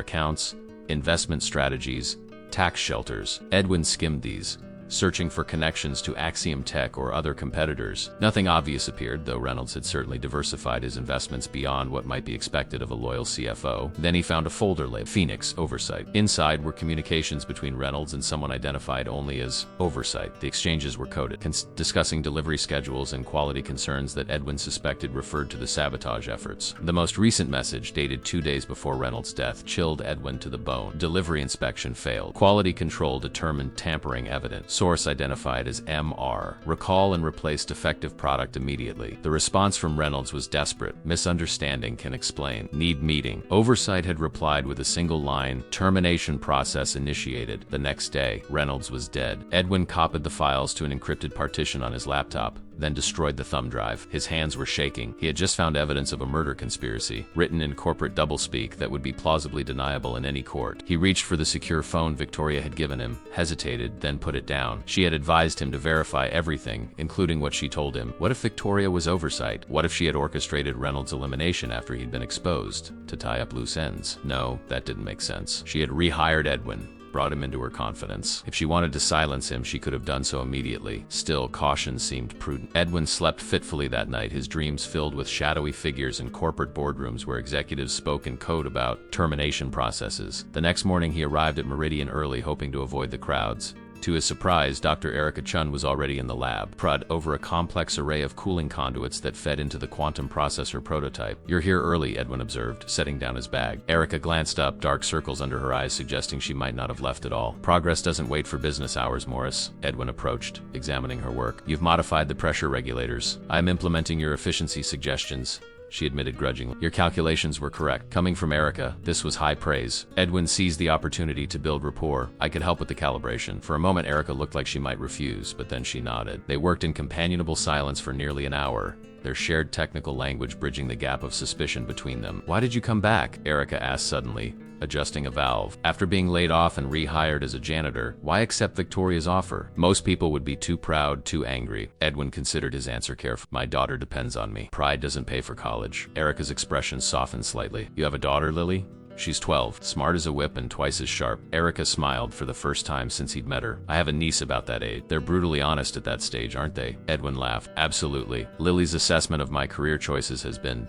accounts, investment strategies, tax shelters. Edwin skimmed these, searching for connections to Axiom Tech or other competitors. Nothing obvious appeared, though Reynolds had certainly diversified his investments beyond what might be expected of a loyal CFO. Then he found a folder labeled Phoenix Oversight. Inside were communications between Reynolds and someone identified only as Oversight. The exchanges were coded, discussing delivery schedules and quality concerns that Edwin suspected referred to the sabotage efforts. The most recent message, dated 2 days before Reynolds' death, chilled Edwin to the bone. Delivery inspection failed. Quality control determined tampering evident. Source identified as MR. Recall and replace defective product immediately. The response from Reynolds was desperate. Misunderstanding can explain. Need meeting. Oversight had replied with a single line, termination process initiated. The next day, Reynolds was dead. Edwin copied the files to an encrypted partition on his laptop, then destroyed the thumb drive. His hands were shaking. He had just found evidence of a murder conspiracy, written in corporate doublespeak that would be plausibly deniable in any court. He reached for the secure phone Victoria had given him, hesitated, then put it down. She had advised him to verify everything, including what she told him. What if Victoria was Oversight? What if she had orchestrated Reynolds' elimination after he'd been exposed, to tie up loose ends? No, that didn't make sense. She had rehired Edwin, brought him into her confidence. If she wanted to silence him, she could have done so immediately. Still, caution seemed prudent. Edwin slept fitfully that night, his dreams filled with shadowy figures in corporate boardrooms where executives spoke in code about termination processes. The next morning, he arrived at Meridian early, hoping to avoid the crowds. To his surprise, Dr. Erica Chun was already in the lab, prud over a complex array of cooling conduits that fed into the quantum processor prototype. "You're here early," Edwin observed, setting down his bag. Erica glanced up, dark circles under her eyes suggesting she might not have left at all. "Progress doesn't wait for business hours, Morris." Edwin approached, examining her work. "You've modified the pressure regulators. I'm implementing your efficiency suggestions." she admitted grudgingly. Your calculations were correct. Coming from Erica, this was high praise. Edwin seized the opportunity to build rapport. I could help with the calibration. For a moment, Erica looked like she might refuse, but then she nodded. They worked in companionable silence for nearly an hour, their shared technical language bridging the gap of suspicion between them. Why did you come back? Erica asked suddenly, adjusting a valve. After being laid off and rehired as a janitor, why accept Victoria's offer? Most people would be too proud, too angry. Edwin considered his answer carefully. My daughter depends on me. Pride doesn't pay for college. Erica's expression softened slightly. You have a daughter, Lily? She's 12, smart as a whip and twice as sharp. Erica smiled for the first time since he'd met her. I have a niece about that age. They're brutally honest at that stage, aren't they? Edwin laughed. Absolutely. Lily's assessment of my career choices has been ...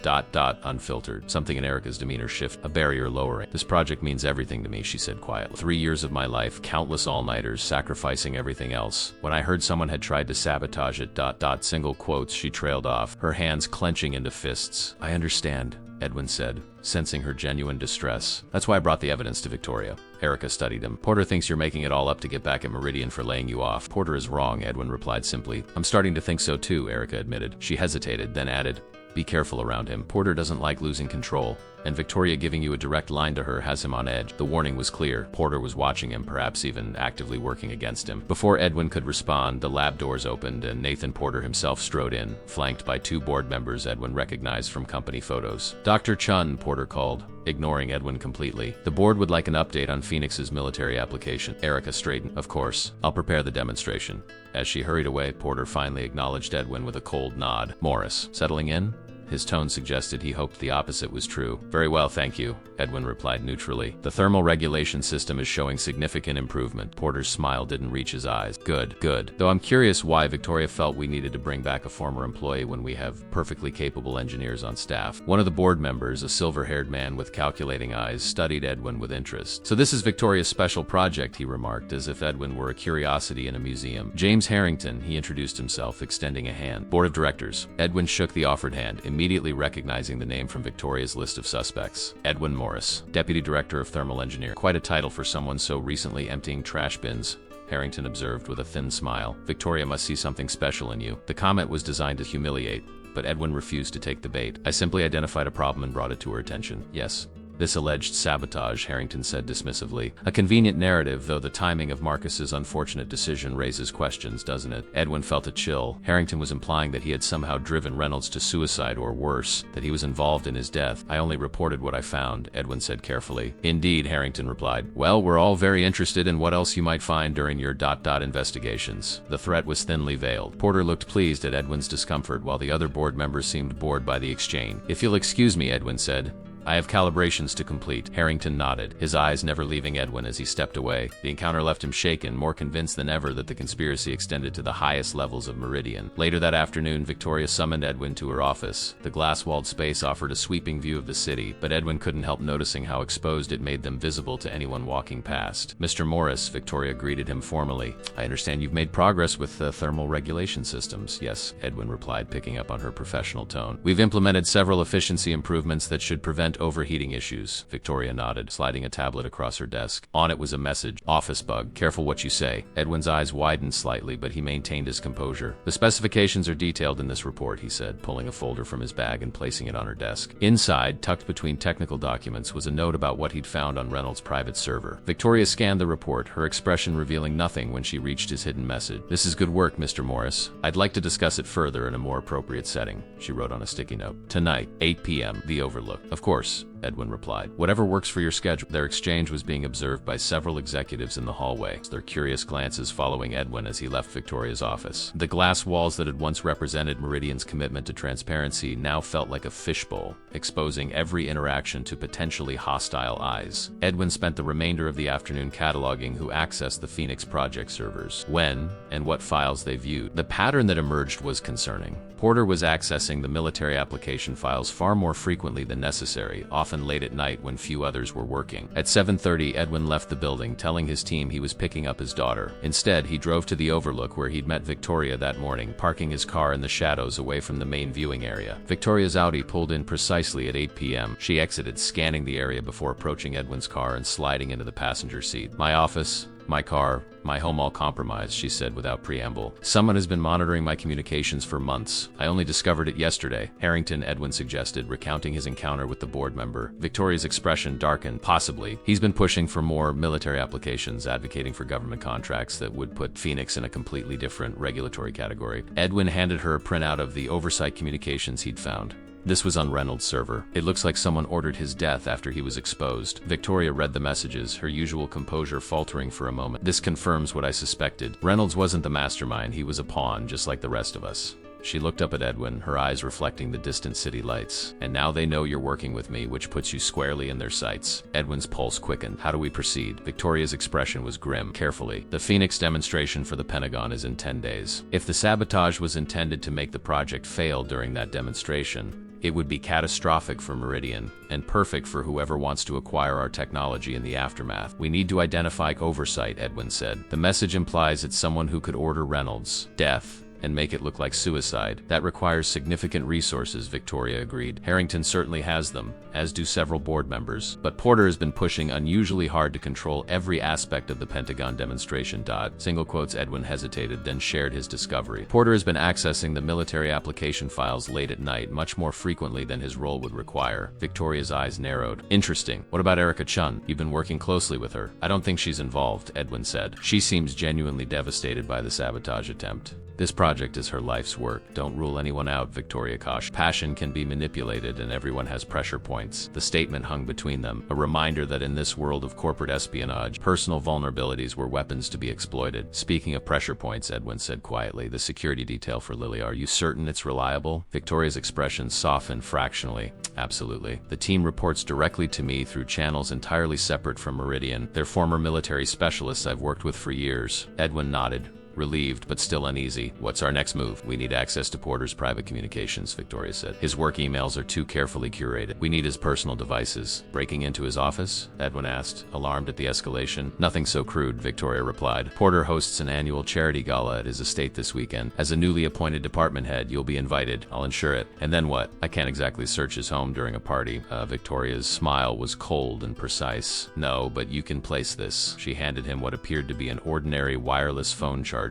unfiltered. Something in Erica's demeanor shifted, a barrier lowering. This project means everything to me, she said quietly. 3 years of my life, countless all-nighters, sacrificing everything else. When I heard someone had tried to sabotage it ... single quotes, she trailed off, her hands clenching into fists. I understand, Edwin said, sensing her genuine distress. That's why I brought the evidence to Victoria. Erica studied him. Porter thinks you're making it all up to get back at Meridian for laying you off. Porter is wrong, Edwin replied simply. I'm starting to think so too, Erica admitted. She hesitated, then added, be careful around him. Porter doesn't like losing control, and Victoria giving you a direct line to her has him on edge. The warning was clear. Porter was watching him, perhaps even actively working against him. Before Edwin could respond, the lab doors opened and Nathan Porter himself strode in, flanked by 2 board members Edwin recognized from company photos. Dr. Chun, Porter called, ignoring Edwin completely. The board would like an update on Phoenix's military application. Erica straightened. Of course, I'll prepare the demonstration. As she hurried away, Porter finally acknowledged Edwin with a cold nod. Morris, settling in? His tone suggested he hoped the opposite was true. Very well, thank you, Edwin replied neutrally. The thermal regulation system is showing significant improvement. Porter's smile didn't reach his eyes. Good, good. Though I'm curious why Victoria felt we needed to bring back a former employee when we have perfectly capable engineers on staff. One of the board members, a silver-haired man with calculating eyes, studied Edwin with interest. So this is Victoria's special project, he remarked, as if Edwin were a curiosity in a museum. James Harrington, he introduced himself, extending a hand. Board of Directors. Edwin shook the offered hand, immediately recognizing the name from Victoria's list of suspects. Edwin Morris, Deputy Director of Thermal Engineering. Quite a title for someone so recently emptying trash bins, Harrington observed with a thin smile. Victoria must see something special in you. The comment was designed to humiliate, but Edwin refused to take the bait. I simply identified a problem and brought it to her attention. Yes. This alleged sabotage, Harrington said dismissively. A convenient narrative, though the timing of Marcus's unfortunate decision raises questions, doesn't it? Edwin felt a chill. Harrington was implying that he had somehow driven Reynolds to suicide, or worse, that he was involved in his death. I only reported what I found, Edwin said carefully. Indeed, Harrington replied. Well, we're all very interested in what else you might find during your ... investigations. The threat was thinly veiled. Porter looked pleased at Edwin's discomfort, while the other board members seemed bored by the exchange. If you'll excuse me, Edwin said. I have calibrations to complete. Harrington nodded, his eyes never leaving Edwin as he stepped away. The encounter left him shaken, more convinced than ever that the conspiracy extended to the highest levels of Meridian. Later that afternoon, Victoria summoned Edwin to her office. The glass-walled space offered a sweeping view of the city, but Edwin couldn't help noticing how exposed it made them visible to anyone walking past. Mr. Morris, Victoria greeted him formally. I understand you've made progress with the thermal regulation systems. Yes, Edwin replied, picking up on her professional tone. We've implemented several efficiency improvements that should prevent overheating issues. Victoria nodded, sliding a tablet across her desk. On it was a message. Office bug. Careful what you say. Edwin's eyes widened slightly, but he maintained his composure. The specifications are detailed in this report, he said, pulling a folder from his bag and placing it on her desk. Inside, tucked between technical documents, was a note about what he'd found on Reynolds' private server. Victoria scanned the report, her expression revealing nothing when she reached his hidden message. This is good work, Mr. Morris. I'd like to discuss it further in a more appropriate setting, she wrote on a sticky note. Tonight, 8 p.m., the Overlook. Of course, Edwin replied. Whatever works for your schedule. Their exchange was being observed by several executives in the hallway, their curious glances following Edwin as he left Victoria's office. The glass walls that had once represented Meridian's commitment to transparency now felt like a fishbowl, exposing every interaction to potentially hostile eyes. Edwin spent the remainder of the afternoon cataloging who accessed the Phoenix project servers, when, and what files they viewed. The pattern that emerged was concerning. Porter was accessing the military application files far more frequently than necessary, often late at night when few others were working. At 7:30, Edwin left the building, telling his team he was picking up his daughter. Instead, he drove to the Overlook where he'd met Victoria that morning, parking his car in the shadows away from the main viewing area. Victoria's Audi pulled in precisely at 8 p.m. She exited, scanning the area before approaching Edwin's car and sliding into the passenger seat. My office, My car, my home all compromised, she said without preamble. Someone has been monitoring my communications for months. I only discovered it yesterday, Harrington, Edwin suggested, recounting his encounter with the board member. Victoria's expression darkened. Possibly. He's been pushing for more military applications, advocating for government contracts that would put Phoenix in a completely different regulatory category. Edwin handed her a printout of the oversight communications he'd found. This was on Reynolds' server. It looks like someone ordered his death after he was exposed. Victoria read the messages, her usual composure faltering for a moment. This confirms what I suspected. Reynolds wasn't the mastermind, he was a pawn, just like the rest of us. She looked up at Edwin, her eyes reflecting the distant city lights. And now they know you're working with me, which puts you squarely in their sights. Edwin's pulse quickened. How do we proceed? Victoria's expression was grim. Carefully. The Phoenix demonstration for the Pentagon is in 10 days. If the sabotage was intended to make the project fail during that demonstration, it would be catastrophic for Meridian, and perfect for whoever wants to acquire our technology in the aftermath. We need to identify oversight, Edwin said. The message implies it's someone who could order Reynolds' death and make it look like suicide. That requires significant resources, Victoria agreed. Harrington certainly has them, as do several board members. But Porter has been pushing unusually hard to control every aspect of the Pentagon demonstration. Single quotes. Edwin hesitated, then shared his discovery. Porter has been accessing the military application files late at night, much more frequently than his role would require. Victoria's eyes narrowed. Interesting. What about Erica Chun? You've been working closely with her. I don't think she's involved, Edwin said. She seems genuinely devastated by the sabotage attempt. This project is her life's work. Don't rule anyone out, Victoria cautioned. Passion can be manipulated and everyone has pressure points. The statement hung between them, a reminder that in this world of corporate espionage, personal vulnerabilities were weapons to be exploited. Speaking of pressure points, Edwin said quietly, the security detail for Lily, are you certain it's reliable? Victoria's expression softened fractionally. Absolutely. The team reports directly to me through channels entirely separate from Meridian. They're former military specialists I've worked with for years. Edwin nodded. Relieved, but still uneasy. What's our next move? We need access to Porter's private communications, Victoria said. His work emails are too carefully curated. We need his personal devices. Breaking into his office? Edwin asked, alarmed at the escalation. Nothing so crude, Victoria replied. Porter hosts an annual charity gala at his estate this weekend. As a newly appointed department head, you'll be invited. I'll ensure it. And then what? I can't exactly search his home during a party. Victoria's smile was cold and precise. No, but you can place this. She handed him what appeared to be an ordinary wireless phone charger.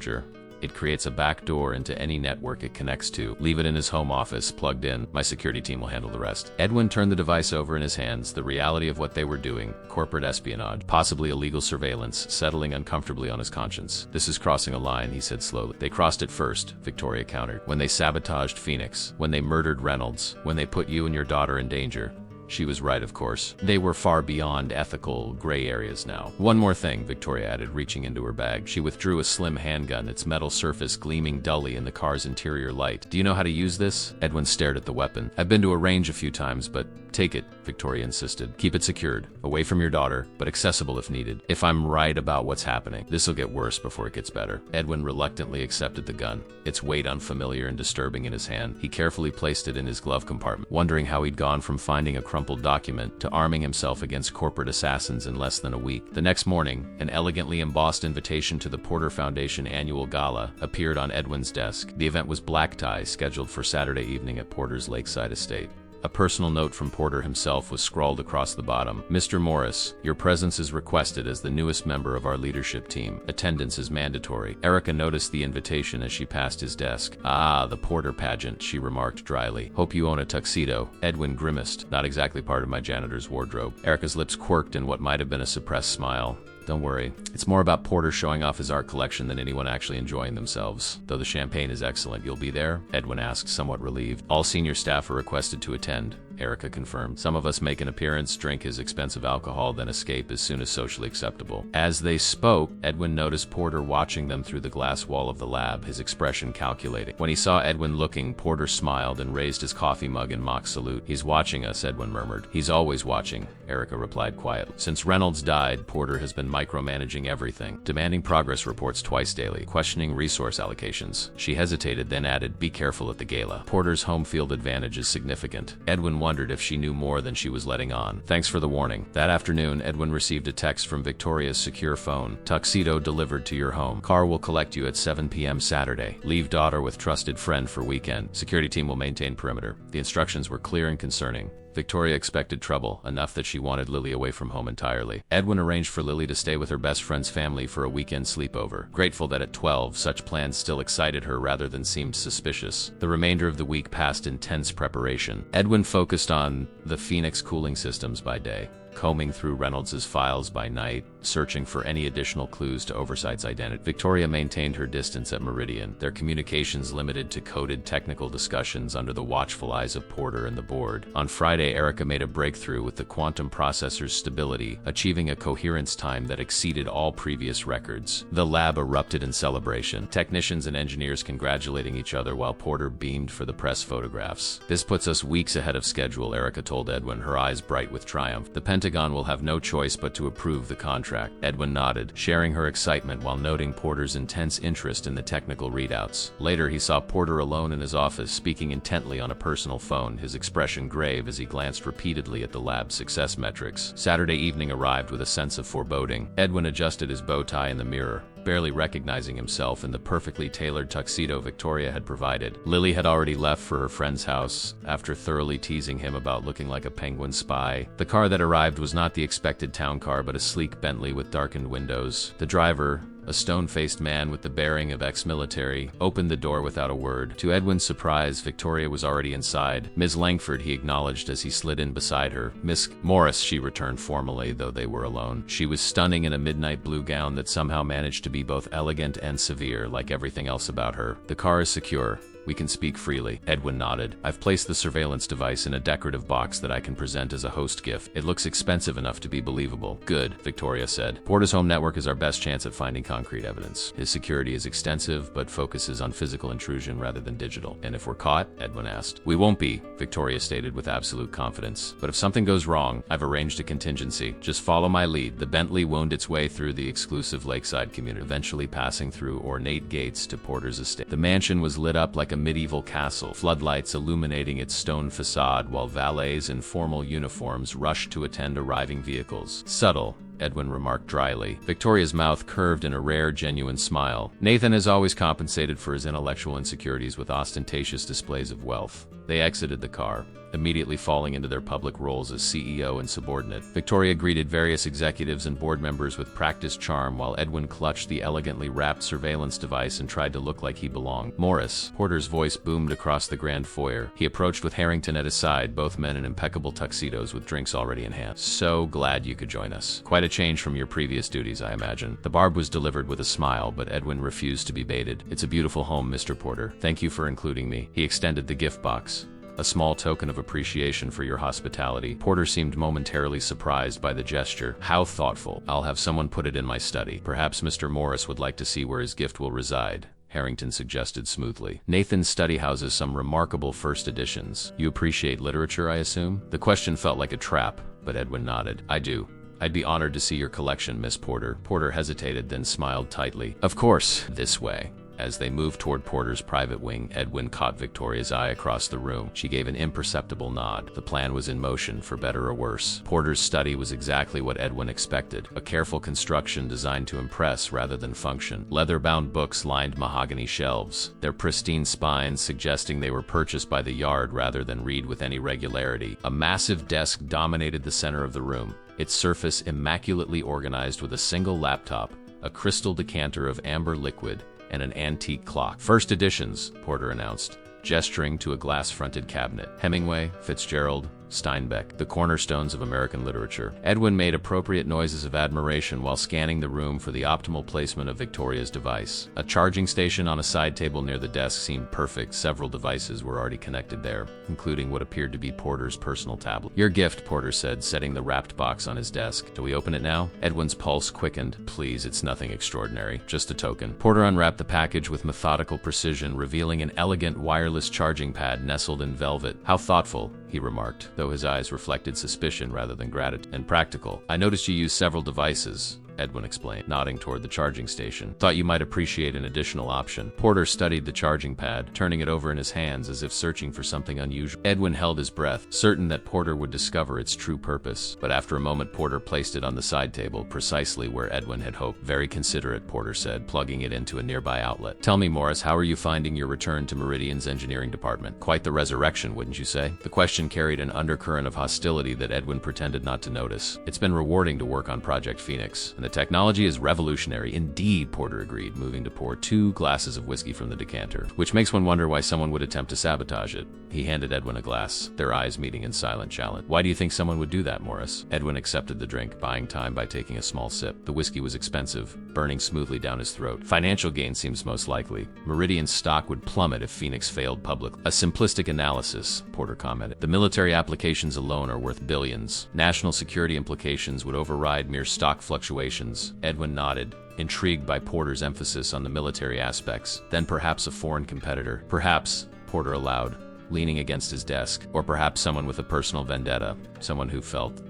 It creates a back door into any network it connects to. Leave it in his home office, plugged in. My security team will handle the rest. Edwin turned the device over in his hands, the reality of what they were doing, corporate espionage, possibly illegal surveillance, settling uncomfortably on his conscience. This is crossing a line, he said slowly. They crossed it first, Victoria countered. When they sabotaged Phoenix, when they murdered Reynolds, when they put you and your daughter in danger. She was right, of course. They were far beyond ethical gray areas now. One more thing, Victoria added, reaching into her bag. She withdrew a slim handgun, its metal surface gleaming dully in the car's interior light. Do you know how to use this? Edwin stared at the weapon. I've been to a range a few times, but take it, Victoria insisted. Keep it secured, away from your daughter, but accessible if needed. If I'm right about what's happening, this'll get worse before it gets better. Edwin reluctantly accepted the gun, its weight unfamiliar and disturbing in his hand. He carefully placed it in his glove compartment, wondering how he'd gone from finding a crumpled document to arming himself against corporate assassins in less than a week. The next morning, an elegantly embossed invitation to the Porter Foundation annual gala appeared on Edwin's desk. The event was black tie, scheduled for Saturday evening at Porter's lakeside estate. A personal note from Porter himself was scrawled across the bottom. Mr. Morris, your presence is requested as the newest member of our leadership team. Attendance is mandatory. Erica noticed the invitation as she passed his desk. Ah, the Porter pageant, she remarked dryly. Hope you own a tuxedo. Edwin grimaced. Not exactly part of my janitor's wardrobe. Erica's lips quirked in what might have been a suppressed smile. Don't worry. It's more about Porter showing off his art collection than anyone actually enjoying themselves. Though the champagne is excellent, you'll be there? Edwin asked, somewhat relieved. All senior staff are requested to attend, Erica confirmed. Some of us make an appearance, drink his expensive alcohol, then escape as soon as socially acceptable. As they spoke, Edwin noticed Porter watching them through the glass wall of the lab, his expression calculating. When he saw Edwin looking, Porter smiled and raised his coffee mug in mock salute. He's watching us, Edwin murmured. He's always watching, Erica replied quietly. Since Reynolds died, Porter has been micromanaging everything, demanding progress reports twice daily, questioning resource allocations. She hesitated, then added, be careful at the gala. Porter's home field advantage is significant. Edwin wondered if she knew more than she was letting on. Thanks for the warning. That afternoon, Edwin received a text from Victoria's secure phone. Tuxedo delivered to your home. Car will collect you at 7 p.m. Saturday. Leave daughter with trusted friend for weekend. Security team will maintain perimeter. The instructions were clear and concerning. Victoria expected trouble, enough that she wanted Lily away from home entirely. Edwin arranged for Lily to stay with her best friend's family for a weekend sleepover. Grateful that at 12, such plans still excited her rather than seemed suspicious. The remainder of the week passed in tense preparation. Edwin focused on the Phoenix cooling systems by day, combing through Reynolds's files by night, searching for any additional clues to Oversight's identity. Victoria maintained her distance at Meridian, their communications limited to coded technical discussions under the watchful eyes of Porter and the board. On Friday, Erica made a breakthrough with the quantum processor's stability, achieving a coherence time that exceeded all previous records. The lab erupted in celebration, technicians and engineers congratulating each other while Porter beamed for the press photographs. "This puts us weeks ahead of schedule," Erica told Edwin, her eyes bright with triumph. "The Pentagon will have no choice but to approve the contract." Edwin nodded, sharing her excitement while noting Porter's intense interest in the technical readouts. Later, he saw Porter alone in his office, speaking intently on a personal phone, his expression grave as he glanced repeatedly at the lab's success metrics. Saturday evening arrived with a sense of foreboding. Edwin adjusted his bow tie in the mirror, barely recognizing himself in the perfectly tailored tuxedo Victoria had provided. Lily had already left for her friend's house, after thoroughly teasing him about looking like a penguin spy. The car that arrived was not the expected town car, but a sleek Bentley with darkened windows. The driver, a stone-faced man with the bearing of ex-military, opened the door without a word. To Edwin's surprise, Victoria was already inside. "Ms. Langford," he acknowledged as he slid in beside her. "Miss Morris," she returned formally, though they were alone. She was stunning in a midnight blue gown that somehow managed to be both elegant and severe, like everything else about her. "The car is secure. We can speak freely." Edwin nodded. "I've placed the surveillance device in a decorative box that I can present as a host gift. It looks expensive enough to be believable." "Good," Victoria said. "Porter's home network is our best chance at finding concrete evidence. His security is extensive, but focuses on physical intrusion rather than digital." "And if we're caught?" Edwin asked. "We won't be," Victoria stated with absolute confidence. "But if something goes wrong, I've arranged a contingency. Just follow my lead." The Bentley wound its way through the exclusive lakeside community, eventually passing through ornate gates to Porter's estate. The mansion was lit up like a medieval castle, floodlights illuminating its stone facade while valets in formal uniforms rushed to attend arriving vehicles. "Subtle," Edwin remarked dryly. Victoria's mouth curved in a rare, genuine smile. "Nathan has always compensated for his intellectual insecurities with ostentatious displays of wealth." They exited the car, immediately falling into their public roles as CEO and subordinate. Victoria greeted various executives and board members with practiced charm while Edwin clutched the elegantly wrapped surveillance device and tried to look like he belonged. "Morris," Porter's voice boomed across the grand foyer. He approached with Harrington at his side, both men in impeccable tuxedos with drinks already in hand. "So glad you could join us. Quite a change from your previous duties, I imagine." The barb was delivered with a smile, but Edwin refused to be baited. "It's a beautiful home, Mr. Porter. Thank you for including me." He extended the gift box, a small token of appreciation for your hospitality. Porter seemed momentarily surprised by the gesture. "How thoughtful. I'll have someone put it in my study. Perhaps Mr. Morris would like to see where his gift will reside," Harrington suggested smoothly. "Nathan's study houses some remarkable first editions. You appreciate literature, I assume?" The question felt like a trap, but Edwin nodded. "I do. I'd be honored to see your collection, Miss Porter." Porter hesitated, then smiled tightly. "Of course, this way." As they moved toward Porter's private wing, Edwin caught Victoria's eye across the room. She gave an imperceptible nod. The plan was in motion, for better or worse. Porter's study was exactly what Edwin expected, a careful construction designed to impress rather than function. Leather-bound books lined mahogany shelves, their pristine spines suggesting they were purchased by the yard rather than read with any regularity. A massive desk dominated the center of the room, its surface immaculately organized with a single laptop, a crystal decanter of amber liquid, and an antique clock. "First editions," Porter announced, gesturing to a glass-fronted cabinet. "Hemingway, Fitzgerald, Steinbeck, the cornerstones of American literature." Edwin made appropriate noises of admiration while scanning the room for the optimal placement of Victoria's device. A charging station on a side table near the desk seemed perfect. Several devices were already connected there, including what appeared to be Porter's personal tablet. "Your gift," Porter said, setting the wrapped box on his desk. "Do we open it now?" Edwin's pulse quickened. "Please, it's nothing extraordinary. Just a token." Porter unwrapped the package with methodical precision, revealing an elegant wireless charging pad nestled in velvet. "How thoughtful," he remarked, though his eyes reflected suspicion rather than gratitude. "And practical. I noticed you use several devices," Edwin explained, nodding toward the charging station. "Thought you might appreciate an additional option." Porter studied the charging pad, turning it over in his hands as if searching for something unusual. Edwin held his breath, certain that Porter would discover its true purpose. But after a moment, Porter placed it on the side table, precisely where Edwin had hoped. "Very considerate," Porter said, plugging it into a nearby outlet. "Tell me, Morris, how are you finding your return to Meridian's engineering department? Quite the resurrection, wouldn't you say?" The question carried an undercurrent of hostility that Edwin pretended not to notice. "It's been rewarding to work on Project Phoenix, And the technology is revolutionary indeed, Porter agreed, moving to pour 2 glasses of whiskey from the decanter, which makes one wonder why someone would attempt to sabotage it. He handed Edwin a glass, their eyes meeting in silent challenge. Why do you think someone would do that, Morris? Edwin accepted the drink, buying time by taking a small sip. The whiskey was expensive, burning smoothly down his throat. Financial gain seems most likely. Meridian's stock would plummet if Phoenix failed publicly. A simplistic analysis, Porter commented. The military applications alone are worth billions. National security implications would override mere stock fluctuations. Edwin nodded, intrigued by Porter's emphasis on the military aspects. Then perhaps a foreign competitor. Perhaps, Porter allowed, leaning against his desk, or perhaps someone with a personal vendetta, someone who felt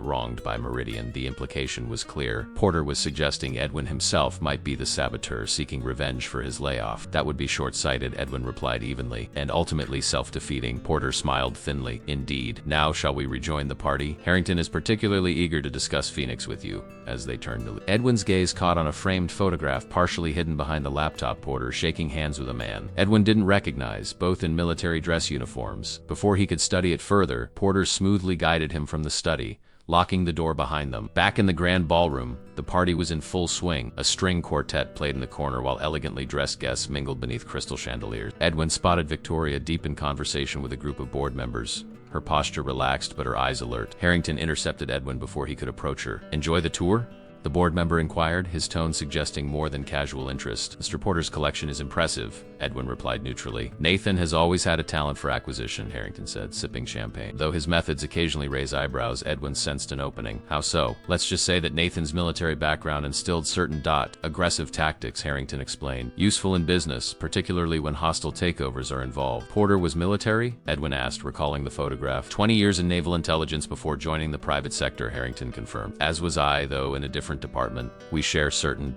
wronged by Meridian. The implication was clear. Porter was suggesting Edwin himself might be the saboteur seeking revenge for his layoff. That would be short-sighted, Edwin replied evenly, and ultimately self-defeating. Porter smiled thinly. Indeed. Now shall we rejoin the party? Harrington is particularly eager to discuss Phoenix with you. As they turned to leave, Edwin's gaze caught on a framed photograph partially hidden behind the laptop. Porter shaking hands with a man Edwin didn't recognize, both in military dress uniforms. Before he could study it further, Porter smoothly guided him from the study, locking the door behind them. Back in the grand ballroom, the party was in full swing. A string quartet played in the corner while elegantly dressed guests mingled beneath crystal chandeliers. Edwin spotted Victoria deep in conversation with a group of board members, her posture relaxed but her eyes alert. Harrington intercepted Edwin before he could approach her. Enjoy the tour? The board member inquired, his tone suggesting more than casual interest. Mr. Porter's collection is impressive, Edwin replied neutrally. Nathan has always had a talent for acquisition, Harrington said, sipping champagne. Though his methods occasionally raise eyebrows, Edwin sensed an opening. How so? Let's just say that Nathan's military background instilled certain aggressive tactics, Harrington explained. Useful in business, particularly when hostile takeovers are involved. Porter was military? Edwin asked, recalling the photograph. 20 years in naval intelligence before joining the private sector, Harrington confirmed. As was I, though in a different department. We share certain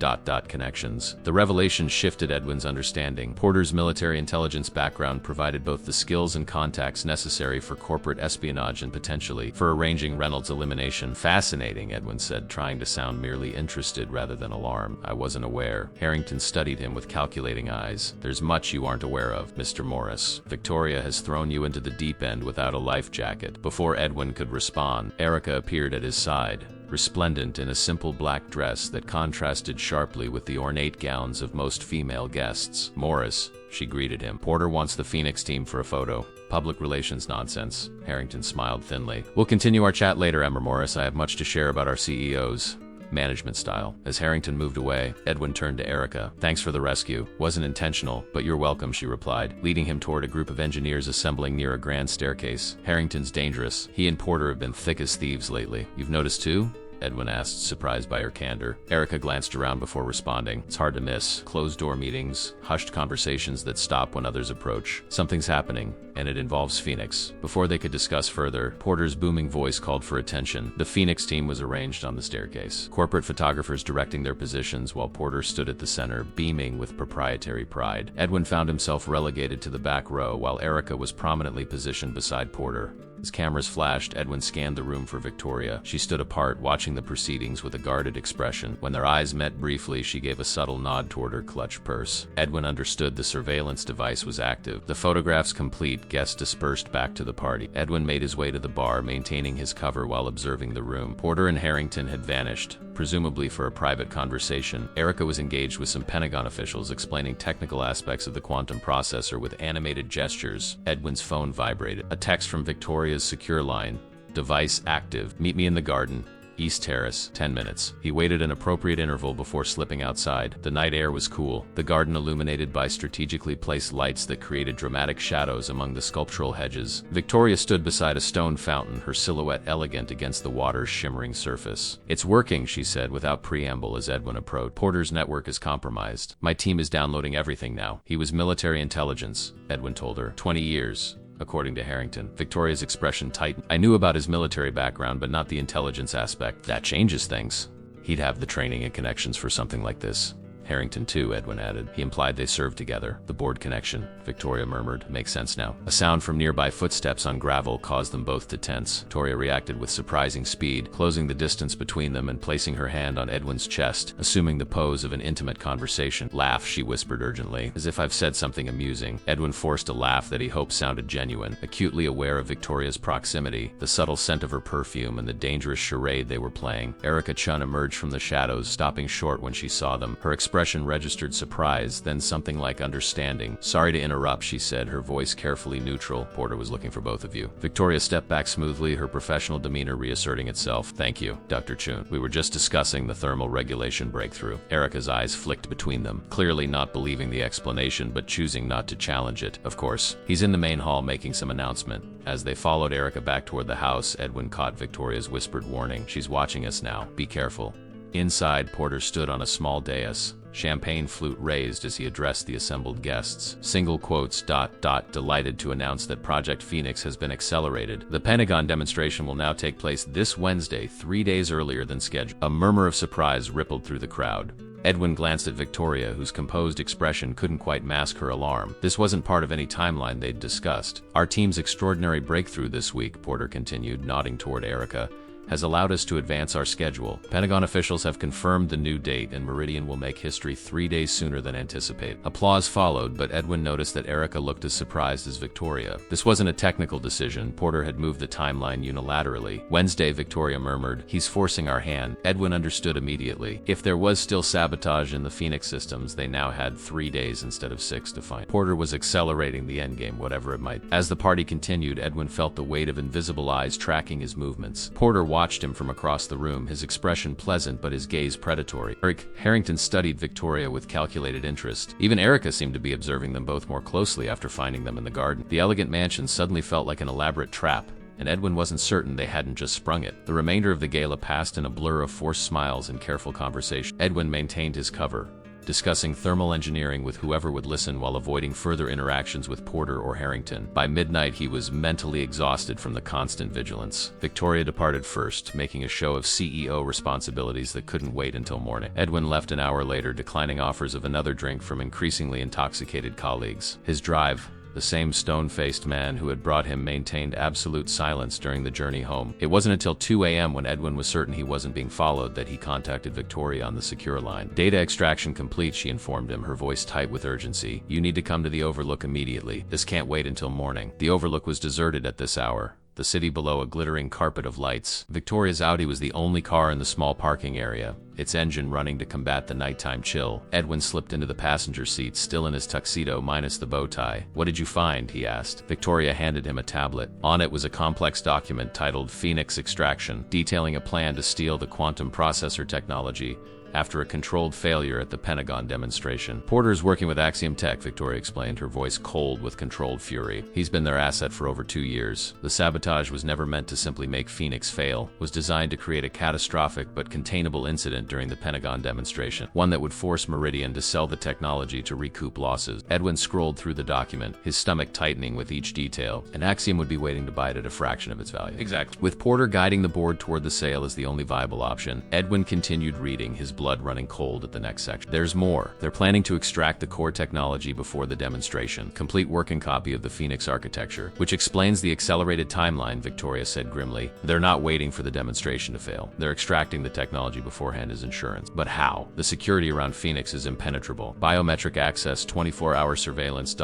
connections. The revelation shifted Edwin's understanding. Porter's military intelligence background provided both the skills and contacts necessary for corporate espionage and potentially for arranging Reynolds' elimination. Fascinating, Edwin said, trying to sound merely interested rather than alarmed. I wasn't aware. Harrington studied him with calculating eyes. There's much you aren't aware of, Mr. Morris. Victoria has thrown you into the deep end without a life jacket. Before Edwin could respond, Erica appeared at his side, resplendent in a simple black dress that contrasted sharply with the ornate gowns of most female guests. Morris, she greeted him. Porter wants the Phoenix team for a photo. Public relations nonsense. Harrington smiled thinly. We'll continue our chat later, Emma Morris. I have much to share about our CEO's management style. As Harrington moved away, Edwin turned to Erica. Thanks for the rescue. Wasn't intentional, but you're welcome, she replied, leading him toward a group of engineers assembling near a grand staircase. Harrington's dangerous. He and Porter have been thick as thieves lately. You've noticed too? Edwin asked, surprised by her candor. Erica glanced around before responding. It's hard to miss. Closed-door meetings, hushed conversations that stop when others approach. Something's happening, and it involves Phoenix. Before they could discuss further, Porter's booming voice called for attention. The Phoenix team was arranged on the staircase, corporate photographers directing their positions while Porter stood at the center, beaming with proprietary pride. Edwin found himself relegated to the back row while Erica was prominently positioned beside Porter. As cameras flashed, Edwin scanned the room for Victoria. She stood apart, watching the proceedings with a guarded expression. When their eyes met briefly, she gave a subtle nod toward her clutched purse. Edwin understood the surveillance device was active. The photographs complete, guests dispersed back to the party. Edwin made his way to the bar, maintaining his cover while observing the room. Porter and Harrington had vanished, presumably for a private conversation. Erica was engaged with some Pentagon officials, explaining technical aspects of the quantum processor with animated gestures. Edwin's phone vibrated. A text from Victoria's secure line. Device active. Meet me in the garden. East Terrace, 10 minutes. He waited an appropriate interval before slipping outside. The night air was cool, the garden illuminated by strategically placed lights that created dramatic shadows among the sculptural hedges. Victoria stood beside a stone fountain, her silhouette elegant against the water's shimmering surface. It's working, she said without preamble as Edwin approached. Porter's network is compromised. My team is downloading everything now. He was military intelligence, Edwin told her. 20 years. According to Harrington. Victoria's expression tightened. I knew about his military background, but not the intelligence aspect. That changes things. He'd have the training and connections for something like this. Harrington too, Edwin added. He implied they served together. The board connection, Victoria murmured. Makes sense now. A sound from nearby footsteps on gravel caused them both to tense. Victoria reacted with surprising speed, closing the distance between them and placing her hand on Edwin's chest, assuming the pose of an intimate conversation. Laugh, she whispered urgently, as if I've said something amusing. Edwin forced a laugh that he hoped sounded genuine, acutely aware of Victoria's proximity, the subtle scent of her perfume, and the dangerous charade they were playing. Erica Chun emerged from the shadows, stopping short when she saw them. Her expression registered surprise, then something like understanding. Sorry to interrupt, she said, her voice carefully neutral. Porter was looking for both of you. Victoria stepped back smoothly, her professional demeanor reasserting itself. Thank you, Dr. Chun. We were just discussing the thermal regulation breakthrough. Erica's eyes flicked between them, clearly not believing the explanation but choosing not to challenge it. Of course. He's in the main hall making some announcement. As they followed Erica back toward the house, Edwin caught Victoria's whispered warning. She's watching us now. Be careful. Inside, Porter stood on a small dais, champagne flute raised as he addressed the assembled guests. Single quotes, ... delighted to announce that Project Phoenix has been accelerated. The Pentagon demonstration will now take place this Wednesday, 3 days earlier than scheduled. A murmur of surprise rippled through the crowd. Edwin glanced at Victoria, whose composed expression couldn't quite mask her alarm. This wasn't part of any timeline they'd discussed. Our team's extraordinary breakthrough this week, Porter continued, nodding toward Erica, has allowed us to advance our schedule. Pentagon officials have confirmed the new date, and Meridian will make history 3 days sooner than anticipated. Applause followed, but Edwin noticed that Erica looked as surprised as Victoria. This wasn't a technical decision. Porter had moved the timeline unilaterally. Wednesday, Victoria murmured. He's forcing our hand. Edwin understood immediately. If there was still sabotage in the Phoenix systems, they now had 3 days instead of 6 to find. Porter was accelerating the endgame, whatever it might. As the party continued, Edwin felt the weight of invisible eyes tracking his movements. Porter watched him from across the room, his expression pleasant but his gaze predatory. Harrington studied Victoria with calculated interest. Even Erica seemed to be observing them both more closely after finding them in the garden. The elegant mansion suddenly felt like an elaborate trap, and Edwin wasn't certain they hadn't just sprung it. The remainder of the gala passed in a blur of forced smiles and careful conversation. Edwin maintained his cover, discussing thermal engineering with whoever would listen while avoiding further interactions with Porter or Harrington. By midnight, he was mentally exhausted from the constant vigilance. Victoria departed first, making a show of CEO responsibilities that couldn't wait until morning. Edwin left an hour later, declining offers of another drink from increasingly intoxicated colleagues. His drive, the same stone-faced man who had brought him, maintained absolute silence during the journey home. It wasn't until 2 a.m. when Edwin was certain he wasn't being followed that he contacted Victoria on the secure line. Data extraction complete, she informed him, her voice tight with urgency. You need to come to the Overlook immediately. This can't wait until morning. The Overlook was deserted at this hour, the city below a glittering carpet of lights. Victoria's Audi was the only car in the small parking area, its engine running to combat the nighttime chill. Edwin slipped into the passenger seat, still in his tuxedo minus the bow tie. What did you find? He asked. Victoria handed him a tablet. On it was a complex document titled Phoenix Extraction, detailing a plan to steal the quantum processor technology after a controlled failure at the Pentagon demonstration. Porter's working with Axiom Tech, Victoria explained, her voice cold with controlled fury. He's been their asset for over 2 years. The sabotage was never meant to simply make Phoenix fail. It was designed to create a catastrophic but containable incident during the Pentagon demonstration, one that would force Meridian to sell the technology to recoup losses. Edwin scrolled through the document, his stomach tightening with each detail, and Axiom would be waiting to buy it at a fraction of its value. Exactly. With Porter guiding the board toward the sale as the only viable option, Edwin continued reading, his blood running cold at the next section. There's more. They're planning to extract the core technology before the demonstration. Complete working copy of the Phoenix architecture, which explains the accelerated timeline, Victoria said grimly. They're not waiting for the demonstration to fail. They're extracting the technology beforehand as insurance. But how? The security around Phoenix is impenetrable. Biometric access, 24-hour surveillance, ...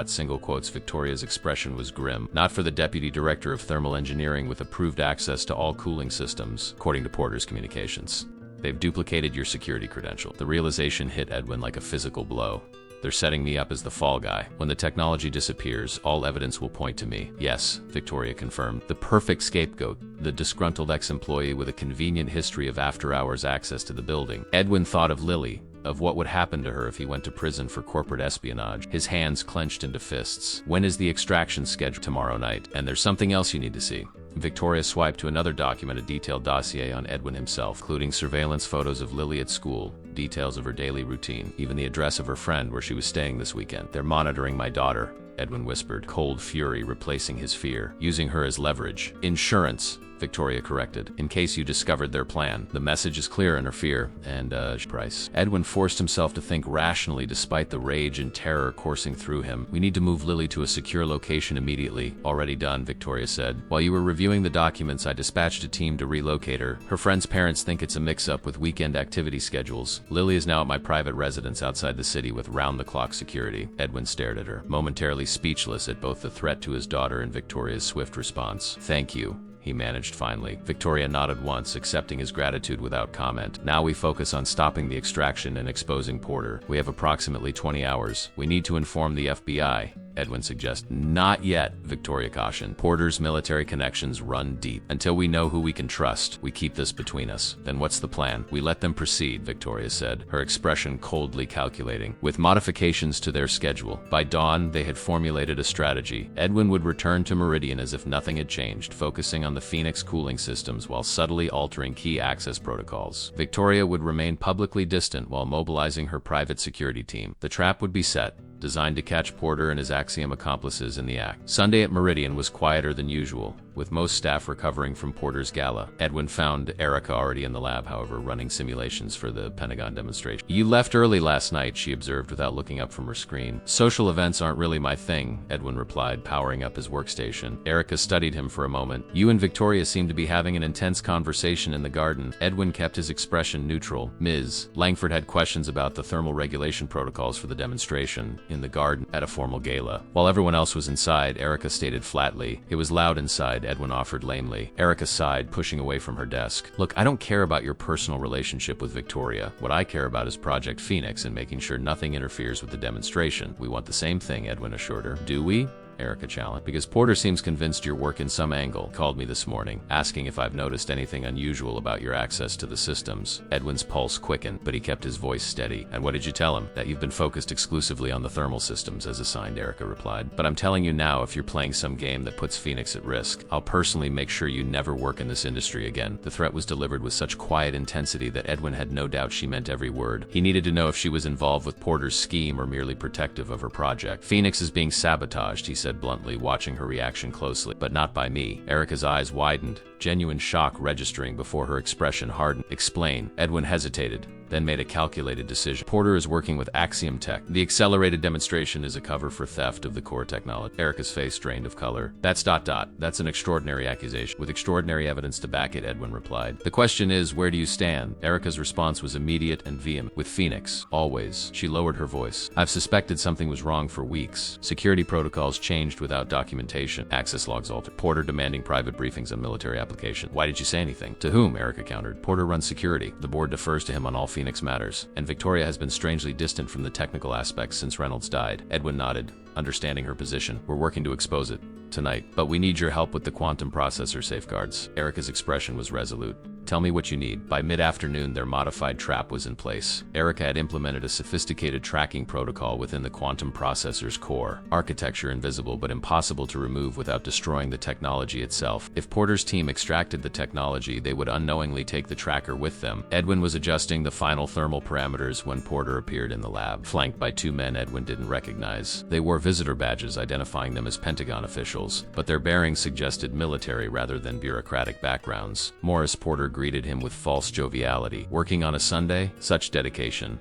Single quotes. Victoria's expression was grim. Not for the deputy director of thermal engineering with approved access to all cooling systems, according to Porter's communications. They've duplicated your security credential. The realization hit Edwin like a physical blow. They're setting me up as the fall guy. When the technology disappears, all evidence will point to me. Yes, Victoria confirmed. The perfect scapegoat, the disgruntled ex-employee with a convenient history of after-hours access to the building. Edwin thought of Lily, of what would happen to her if he went to prison for corporate espionage. His hands clenched into fists. When is the extraction scheduled? Tomorrow night. And there's something else you need to see. Victoria swiped to another document, a detailed dossier on Edwin himself, including surveillance photos of Lily at school, details of her daily routine, even the address of her friend where she was staying this weekend. They're monitoring my daughter, Edwin whispered, cold fury replacing his fear, using her as leverage. Insurance. Victoria corrected. In case you discovered their plan. The message is clear, interfere, and, price. Edwin forced himself to think rationally despite the rage and terror coursing through him. We need to move Lily to a secure location immediately. Already done, Victoria said. While you were reviewing the documents, I dispatched a team to relocate her. Her friend's parents think it's a mix-up with weekend activity schedules. Lily is now at my private residence outside the city with round-the-clock security. Edwin stared at her, momentarily speechless at both the threat to his daughter and Victoria's swift response. Thank you, he managed finally. Victoria nodded once, accepting his gratitude without comment. Now we focus on stopping the extraction and exposing Porter. We have approximately 20 hours. We need to inform the FBI, Edwin suggested. Not yet, Victoria cautioned. Porter's military connections run deep. Until we know who we can trust, we keep this between us. Then what's the plan? We let them proceed, Victoria said, her expression coldly calculating, with modifications to their schedule. By dawn, they had formulated a strategy. Edwin would return to Meridian as if nothing had changed, focusing on the Phoenix cooling systems while subtly altering key access protocols. Victoria would remain publicly distant while mobilizing her private security team. The trap would be set, designed to catch Porter and his Axiom accomplices in the act. Sunday at Meridian was quieter than usual, with most staff recovering from Porter's gala. Edwin found Erica already in the lab, however, running simulations for the Pentagon demonstration. You left early last night, she observed without looking up from her screen. Social events aren't really my thing, Edwin replied, powering up his workstation. Erica studied him for a moment. You and Victoria seem to be having an intense conversation in the garden. Edwin kept his expression neutral. Ms. Langford had questions about the thermal regulation protocols for the demonstration in the garden at a formal gala. While everyone else was inside, Erica stated flatly. It was loud inside, Edwin offered lamely. Erica sighed, pushing away from her desk. Look, I don't care about your personal relationship with Victoria. What I care about is Project Phoenix and making sure nothing interferes with the demonstration. We want the same thing, Edwin assured her. Do we? Erica challenged. Because Porter seems convinced your work in some angle. Called me this morning, asking if I've noticed anything unusual about your access to the systems. Edwin's pulse quickened, but he kept his voice steady. And what did you tell him? That you've been focused exclusively on the thermal systems, as assigned, Erica replied. But I'm telling you now, if you're playing some game that puts Phoenix at risk, I'll personally make sure you never work in this industry again. The threat was delivered with such quiet intensity that Edwin had no doubt she meant every word. He needed to know if she was involved with Porter's scheme or merely protective of her project. Phoenix is being sabotaged, he said bluntly, watching her reaction closely. But not by me. Erica's eyes widened, genuine shock registering before her expression hardened. Explain. Edwin hesitated, then made a calculated decision. Porter is working with Axiom Tech. The accelerated demonstration is a cover for theft of the core technology. Erica's face drained of color. That's ... That's an extraordinary accusation. With extraordinary evidence to back it, Edwin replied. The question is, where do you stand? Erica's response was immediate and vehement. With Phoenix, always. She lowered her voice. I've suspected something was wrong for weeks. Security protocols changed without documentation. Access logs altered. Porter demanding private briefings on military application. Why did you say anything? To whom? Erica countered. Porter runs security. The board defers to him on all Phoenix matters, and Victoria has been strangely distant from the technical aspects since Reynolds died. Edwin nodded, understanding her position. We're working to expose it tonight, but we need your help with the quantum processor safeguards. Erica's expression was resolute. Tell me what you need. By mid-afternoon, their modified trap was in place. Erica had implemented a sophisticated tracking protocol within the quantum processor's core. Architecture invisible but impossible to remove without destroying the technology itself. If Porter's team extracted the technology, they would unknowingly take the tracker with them. Edwin was adjusting the final thermal parameters when Porter appeared in the lab, flanked by two men Edwin didn't recognize. They wore visitor badges identifying them as Pentagon officials, but their bearings suggested military rather than bureaucratic backgrounds. Morris Porter greeted him with false joviality. Working on a Sunday? Such dedication.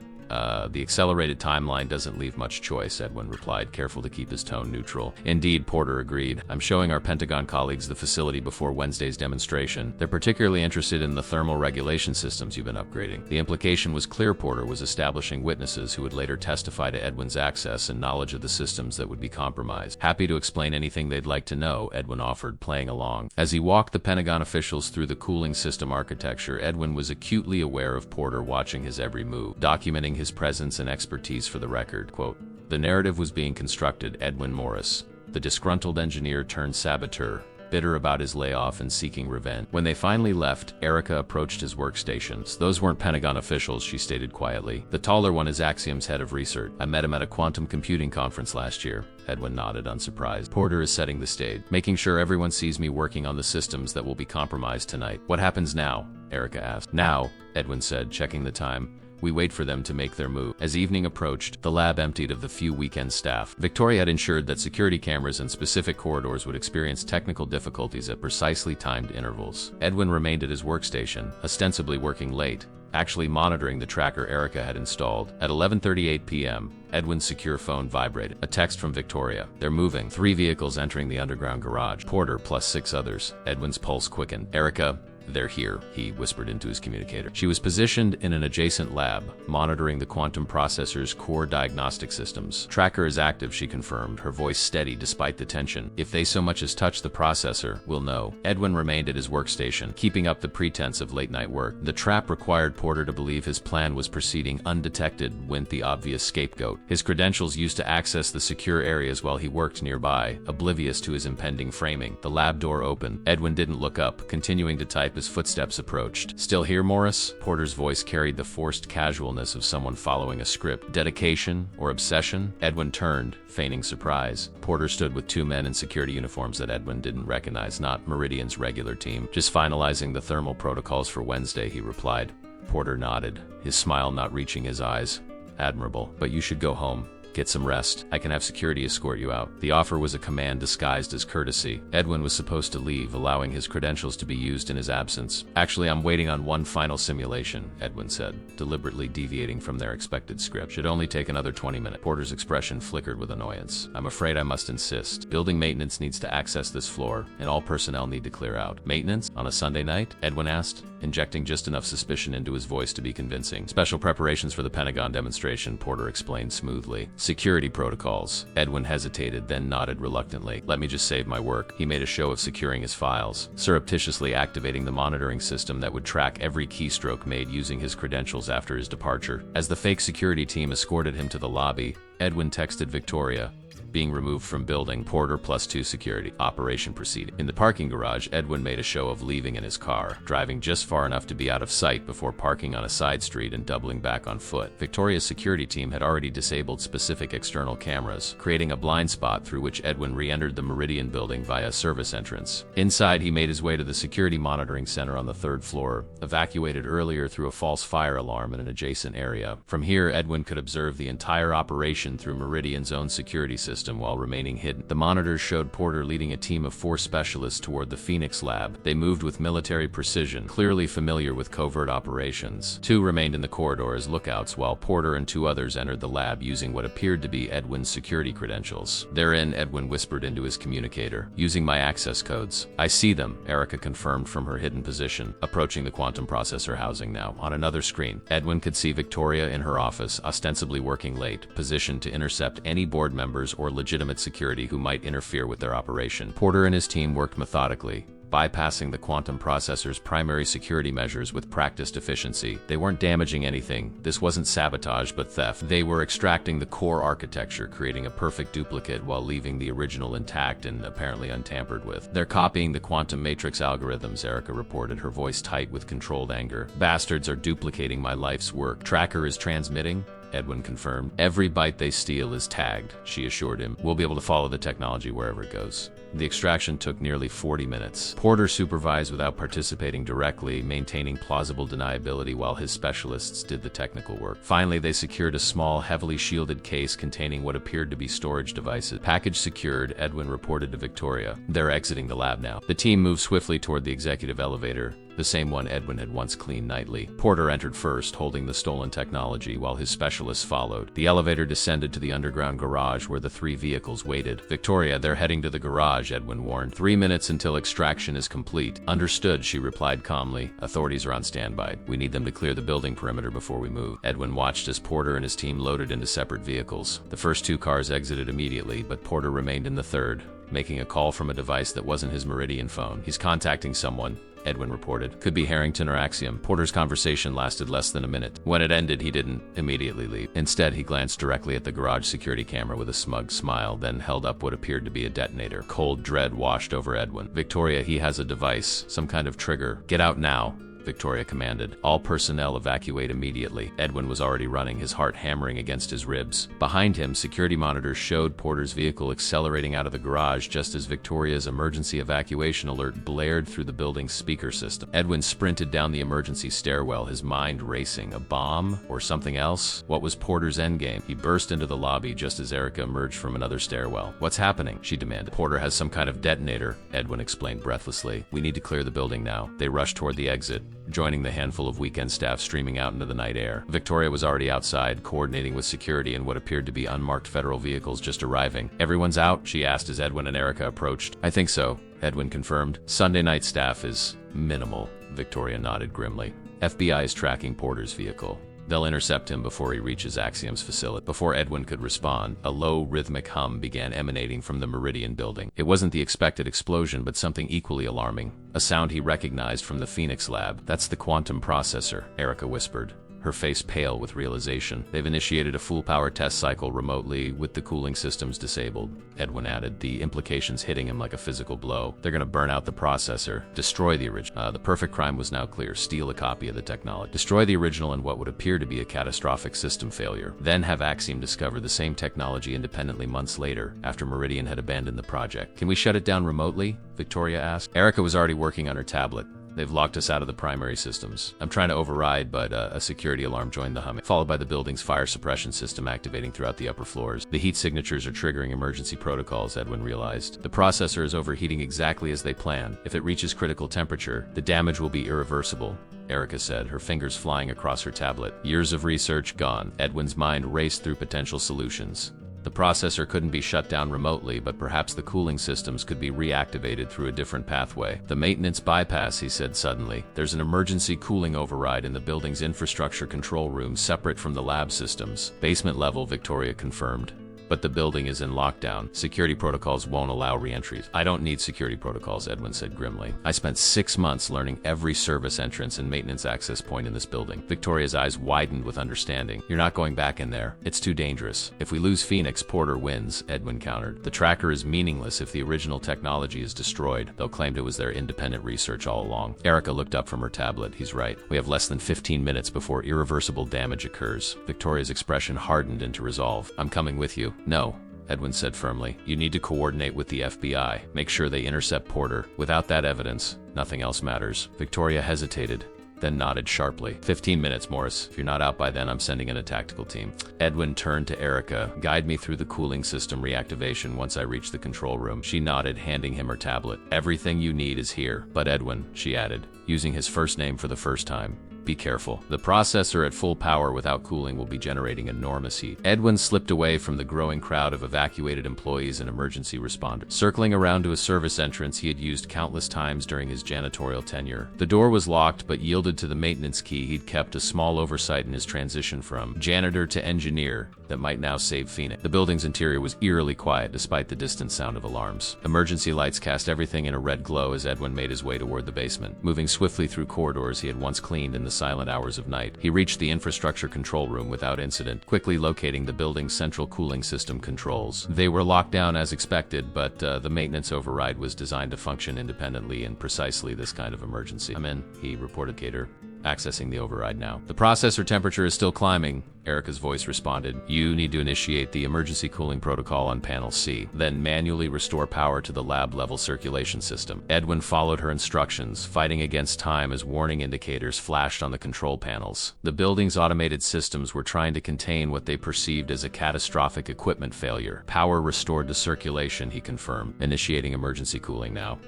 The accelerated timeline doesn't leave much choice, Edwin replied, careful to keep his tone neutral. Indeed, Porter agreed. I'm showing our Pentagon colleagues the facility before Wednesday's demonstration. They're particularly interested in the thermal regulation systems you've been upgrading. The implication was clear. Porter was establishing witnesses who would later testify to Edwin's access and knowledge of the systems that would be compromised. Happy to explain anything they'd like to know, Edwin offered, playing along. As he walked the Pentagon officials through the cooling system architecture, Edwin was acutely aware of Porter watching his every move, documenting his presence and expertise for the record. Quote, the narrative was being constructed. Edwin Morris, the disgruntled engineer turned saboteur, bitter about his layoff and seeking revenge. When they finally left, Erica approached his workstations. Those weren't Pentagon officials, she stated quietly. The taller one is Axiom's head of research. I met him at a quantum computing conference last year. Edwin nodded, unsurprised. Porter is setting the stage, making sure everyone sees me working on the systems that will be compromised tonight. What happens now? Erica asked. Now, Edwin said, checking the time. We wait for them to make their move. As evening approached, the lab emptied of the few weekend staff. Victoria had ensured that security cameras in specific corridors would experience technical difficulties at precisely timed intervals. Edwin remained at his workstation, ostensibly working late, actually monitoring the tracker Erica had installed. At 11:38 p.m., Edwin's secure phone vibrated. A text from Victoria. They're moving. 3 vehicles entering the underground garage. Porter plus 6 others. Edwin's pulse quickened. Erica, they're here, he whispered into his communicator. She was positioned in an adjacent lab, monitoring the quantum processor's core diagnostic systems. Tracker is active, she confirmed, her voice steady despite the tension. If they so much as touch the processor, we'll know. Edwin remained at his workstation, keeping up the pretense of late-night work. The trap required Porter to believe his plan was proceeding undetected, went the obvious scapegoat. His credentials used to access the secure areas while he worked nearby, oblivious to his impending framing. The lab door opened. Edwin didn't look up, continuing to type as footsteps approached. Still here, Morris? Porter's voice carried the forced casualness of someone following a script. Dedication or obsession? Edwin turned, feigning surprise. Porter stood with 2 men in security uniforms that Edwin didn't recognize, not Meridian's regular team. Just finalizing the thermal protocols for Wednesday, he replied. Porter nodded, his smile not reaching his eyes. Admirable, but you should go home. Get some rest. I can have security escort you out. The offer was a command disguised as courtesy. Edwin was supposed to leave, allowing his credentials to be used in his absence. Actually, I'm waiting on one final simulation, Edwin said, deliberately deviating from their expected script. Should only take another 20 minutes. Porter's expression flickered with annoyance. I'm afraid I must insist. Building maintenance needs to access this floor, and all personnel need to clear out. Maintenance? On a Sunday night? Edwin asked, injecting just enough suspicion into his voice to be convincing. Special preparations for the Pentagon demonstration, Porter explained smoothly. Security protocols. Edwin hesitated, then nodded reluctantly. Let me just save my work. He made a show of securing his files, surreptitiously activating the monitoring system that would track every keystroke made using his credentials after his departure. As the fake security team escorted him to the lobby, Edwin texted Victoria, being removed from building, Porter plus 2 security. Operation proceeding. In the parking garage, Edwin made a show of leaving in his car, driving just far enough to be out of sight before parking on a side street and doubling back on foot. Victoria's security team had already disabled specific external cameras, creating a blind spot through which Edwin re-entered the Meridian building via a service entrance. Inside, he made his way to the security monitoring center on the 3rd floor, evacuated earlier through a false fire alarm in an adjacent area. From here, Edwin could observe the entire operation through Meridian's own security system while remaining hidden. The monitors showed Porter leading a team of 4 specialists toward the Phoenix lab. They moved with military precision, clearly familiar with covert operations. 2 remained in the corridor as lookouts, while Porter and 2 others entered the lab using what appeared to be Edwin's security credentials. They're in, Edwin whispered into his communicator, using my access codes. I see them, Erica confirmed from her hidden position, approaching the quantum processor housing now. On another screen, Edwin could see Victoria in her office, ostensibly working late, positioned to intercept any board members or legitimate security who might interfere with their operation. Porter and his team worked methodically, bypassing the quantum processor's primary security measures with practiced efficiency. They weren't damaging anything. This wasn't sabotage, but theft. They were extracting the core architecture, creating a perfect duplicate while leaving the original intact and apparently untampered with. They're copying the quantum matrix algorithms, Erica reported, her voice tight with controlled anger. Bastards are duplicating my life's work. Tracker is transmitting? Edwin confirmed. Every byte they steal is tagged, she assured him. We'll be able to follow the technology wherever it goes. The extraction took nearly 40 minutes. Porter supervised without participating directly, maintaining plausible deniability while his specialists did the technical work. Finally, they secured a small, heavily shielded case containing what appeared to be storage devices. Package secured, Edwin reported to Victoria. They're exiting the lab now. The team moved swiftly toward the executive elevator, the same one Edwin had once cleaned nightly. Porter entered first, holding the stolen technology, while his specialists followed. The elevator descended to the underground garage where the 3 vehicles waited. Victoria, they're heading to the garage, Edwin warned. 3 minutes until extraction is complete. Understood, she replied calmly. Authorities are on standby. We need them to clear the building perimeter before we move. Edwin watched as Porter and his team loaded into separate vehicles. The first 2 cars exited immediately, but Porter remained in the 3rd, making a call from a device that wasn't his Meridian phone. He's contacting someone, Edwin reported. Could be Harrington or Axiom. Porter's conversation lasted less than a minute. When it ended, he didn't immediately leave. Instead, he glanced directly at the garage security camera with a smug smile, then held up what appeared to be a detonator. Cold dread washed over Edwin. Victoria, he has a device, some kind of trigger. Get out now. Victoria commanded. All personnel evacuate immediately. Edwin was already running, his heart hammering against his ribs. Behind him, security monitors showed Porter's vehicle accelerating out of the garage just as Victoria's emergency evacuation alert blared through the building's speaker system. Edwin sprinted down the emergency stairwell, his mind racing. A bomb? Or something else? What was Porter's endgame? He burst into the lobby just as Erica emerged from another stairwell. "What's happening?" she demanded. "Porter has some kind of detonator," Edwin explained breathlessly. "We need to clear the building now." They rushed toward the exit, joining the handful of weekend staff streaming out into the night air. Victoria was already outside, coordinating with security in what appeared to be unmarked federal vehicles just arriving. "Everyone's out?" she asked as Edwin and Erica approached. "I think so," Edwin confirmed. "Sunday night staff is minimal," Victoria nodded grimly. "FBI is tracking Porter's vehicle. They'll intercept him before he reaches Axiom's facility." Before Edwin could respond, a low, rhythmic hum began emanating from the Meridian building. It wasn't the expected explosion, but something equally alarming. A sound he recognized from the Phoenix lab. "That's the quantum processor," Erica whispered, her face pale with realization. "They've initiated a full-power test cycle remotely with the cooling systems disabled," Edwin added, the implications hitting him like a physical blow. "They're gonna burn out the processor, destroy the original." The perfect crime was now clear: steal a copy of the technology, destroy the original in what would appear to be a catastrophic system failure, then have Axiom discover the same technology independently months later, after Meridian had abandoned the project. "Can we shut it down remotely?" Victoria asked. Erica was already working on her tablet. "They've locked us out of the primary systems. I'm trying to override, but a security alarm joined the humming, followed by the building's fire suppression system activating throughout the upper floors. The heat signatures are triggering emergency protocols," Edwin realized. "The processor is overheating exactly as they planned. If it reaches critical temperature, the damage will be irreversible," Erica said, her fingers flying across her tablet. Years of research gone. Edwin's mind raced through potential solutions. The processor couldn't be shut down remotely, but perhaps the cooling systems could be reactivated through a different pathway. "The maintenance bypass," he said suddenly. "There's an emergency cooling override in the building's infrastructure control room separate from the lab systems." "Basement level," Victoria confirmed. "But the building is in lockdown. Security protocols won't allow re-entries." "I don't need security protocols," Edwin said grimly. "I spent 6 months learning every service entrance and maintenance access point in this building." Victoria's eyes widened with understanding. "You're not going back in there. It's too dangerous." "If we lose Phoenix, Porter wins," Edwin countered. "The tracker is meaningless if the original technology is destroyed. They'll claim it was their independent research all along." Erica looked up from her tablet. "He's right. We have less than 15 minutes before irreversible damage occurs." Victoria's expression hardened into resolve. "I'm coming with you." "No," Edwin said firmly. "You need to coordinate with the FBI. Make sure they intercept Porter. Without that evidence, nothing else matters." Victoria hesitated, then nodded sharply. 15 minutes, Morris. If you're not out by then, I'm sending in a tactical team." Edwin turned to Erica. "Guide me through the cooling system reactivation once I reach the control room." She nodded, handing him her tablet. "Everything you need is here. But Edwin," she added, using his first name for the first time, "be careful. The processor at full power without cooling will be generating enormous heat." Edwin slipped away from the growing crowd of evacuated employees and emergency responders. Circling around to a service entrance he had used countless times during his janitorial tenure. The door was locked but yielded to the maintenance key he'd kept, a small oversight in his transition from janitor to engineer that might now save Phoenix. The building's interior was eerily quiet despite the distant sound of alarms. Emergency lights cast everything in a red glow as Edwin made his way toward the basement. Moving swiftly through corridors he had once cleaned in the silent hours of night, he reached the infrastructure control room without incident, quickly locating the building's central cooling system controls. They were locked down as expected, but the maintenance override was designed to function independently in precisely this kind of emergency. "I'm in," he reported Gator, accessing the override now. "The processor temperature is still climbing," Erica's voice responded. "You need to initiate the emergency cooling protocol on panel C, then manually restore power to the lab-level circulation system." Edwin followed her instructions, fighting against time as warning indicators flashed on the control panels. The building's automated systems were trying to contain what they perceived as a catastrophic equipment failure. "Power restored to circulation," he confirmed, "initiating emergency cooling now."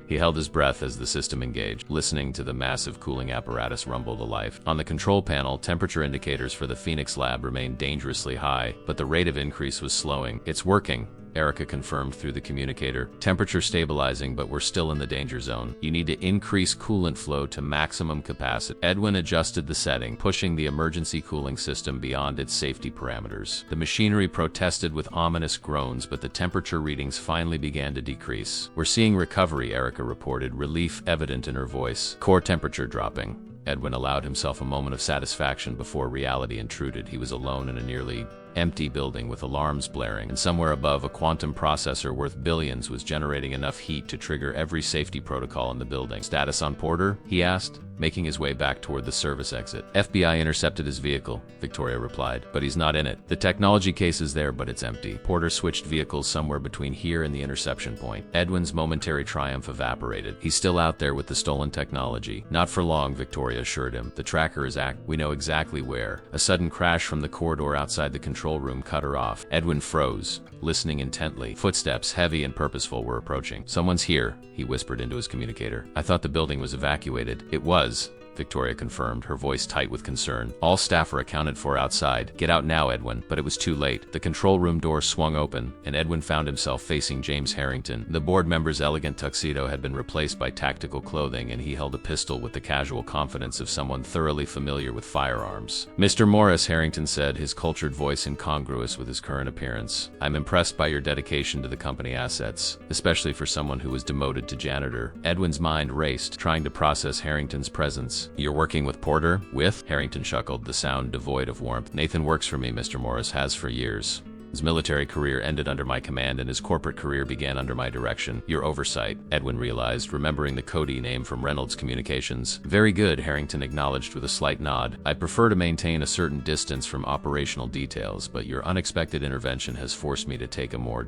He held his breath as the system engaged, listening to the massive cooling apparatus rumble to life. On the control panel, temperature indicators for the Phoenix lab remained dangerously high, but the rate of increase was slowing. "It's working," Erica confirmed through the communicator. "Temperature stabilizing, but we're still in the danger zone. You need to increase coolant flow to maximum capacity." Edwin adjusted the setting, pushing the emergency cooling system beyond its safety parameters. The machinery protested with ominous groans, but the temperature readings finally began to decrease. "We're seeing recovery," Erica reported, relief evident in her voice. "Core temperature dropping." Edwin allowed himself a moment of satisfaction before reality intruded. He was alone in a nearly empty building with alarms blaring, and somewhere above, a quantum processor worth billions was generating enough heat to trigger every safety protocol in the building. "Status on Porter?" he asked, making his way back toward the service exit. "FBI intercepted his vehicle," Victoria replied, "but he's not in it. The technology case is there, but it's empty. Porter switched vehicles somewhere between here and the interception point." Edwin's momentary triumph evaporated. "He's still out there with the stolen technology." "Not for long," Victoria assured him. "The tracker is we know exactly where." A sudden crash from the corridor outside the control room cut her off. Edwin froze, listening intently. Footsteps, heavy and purposeful, were approaching. "Someone's here," he whispered into his communicator. "I thought the building was evacuated." "It was," Victoria confirmed, her voice tight with concern. "All staff are accounted for outside. Get out now, Edwin." But it was too late. The control room door swung open, and Edwin found himself facing James Harrington. The board member's elegant tuxedo had been replaced by tactical clothing, and he held a pistol with the casual confidence of someone thoroughly familiar with firearms. "Mr. Morris," Harrington said, his cultured voice incongruous with his current appearance, "I'm impressed by your dedication to the company assets, especially for someone who was demoted to janitor." Edwin's mind raced, trying to process Harrington's presence. "You're working with Porter?" "With?" Harrington chuckled, the sound devoid of warmth. "Nathan works for me, Mr. Morris, has for years. His military career ended under my command, and his corporate career began under my direction. Your oversight," Edwin realized, remembering the Cody name from Reynolds Communications. "Very good," Harrington acknowledged with a slight nod. "I prefer to maintain a certain distance from operational details, but your unexpected intervention has forced me to take a more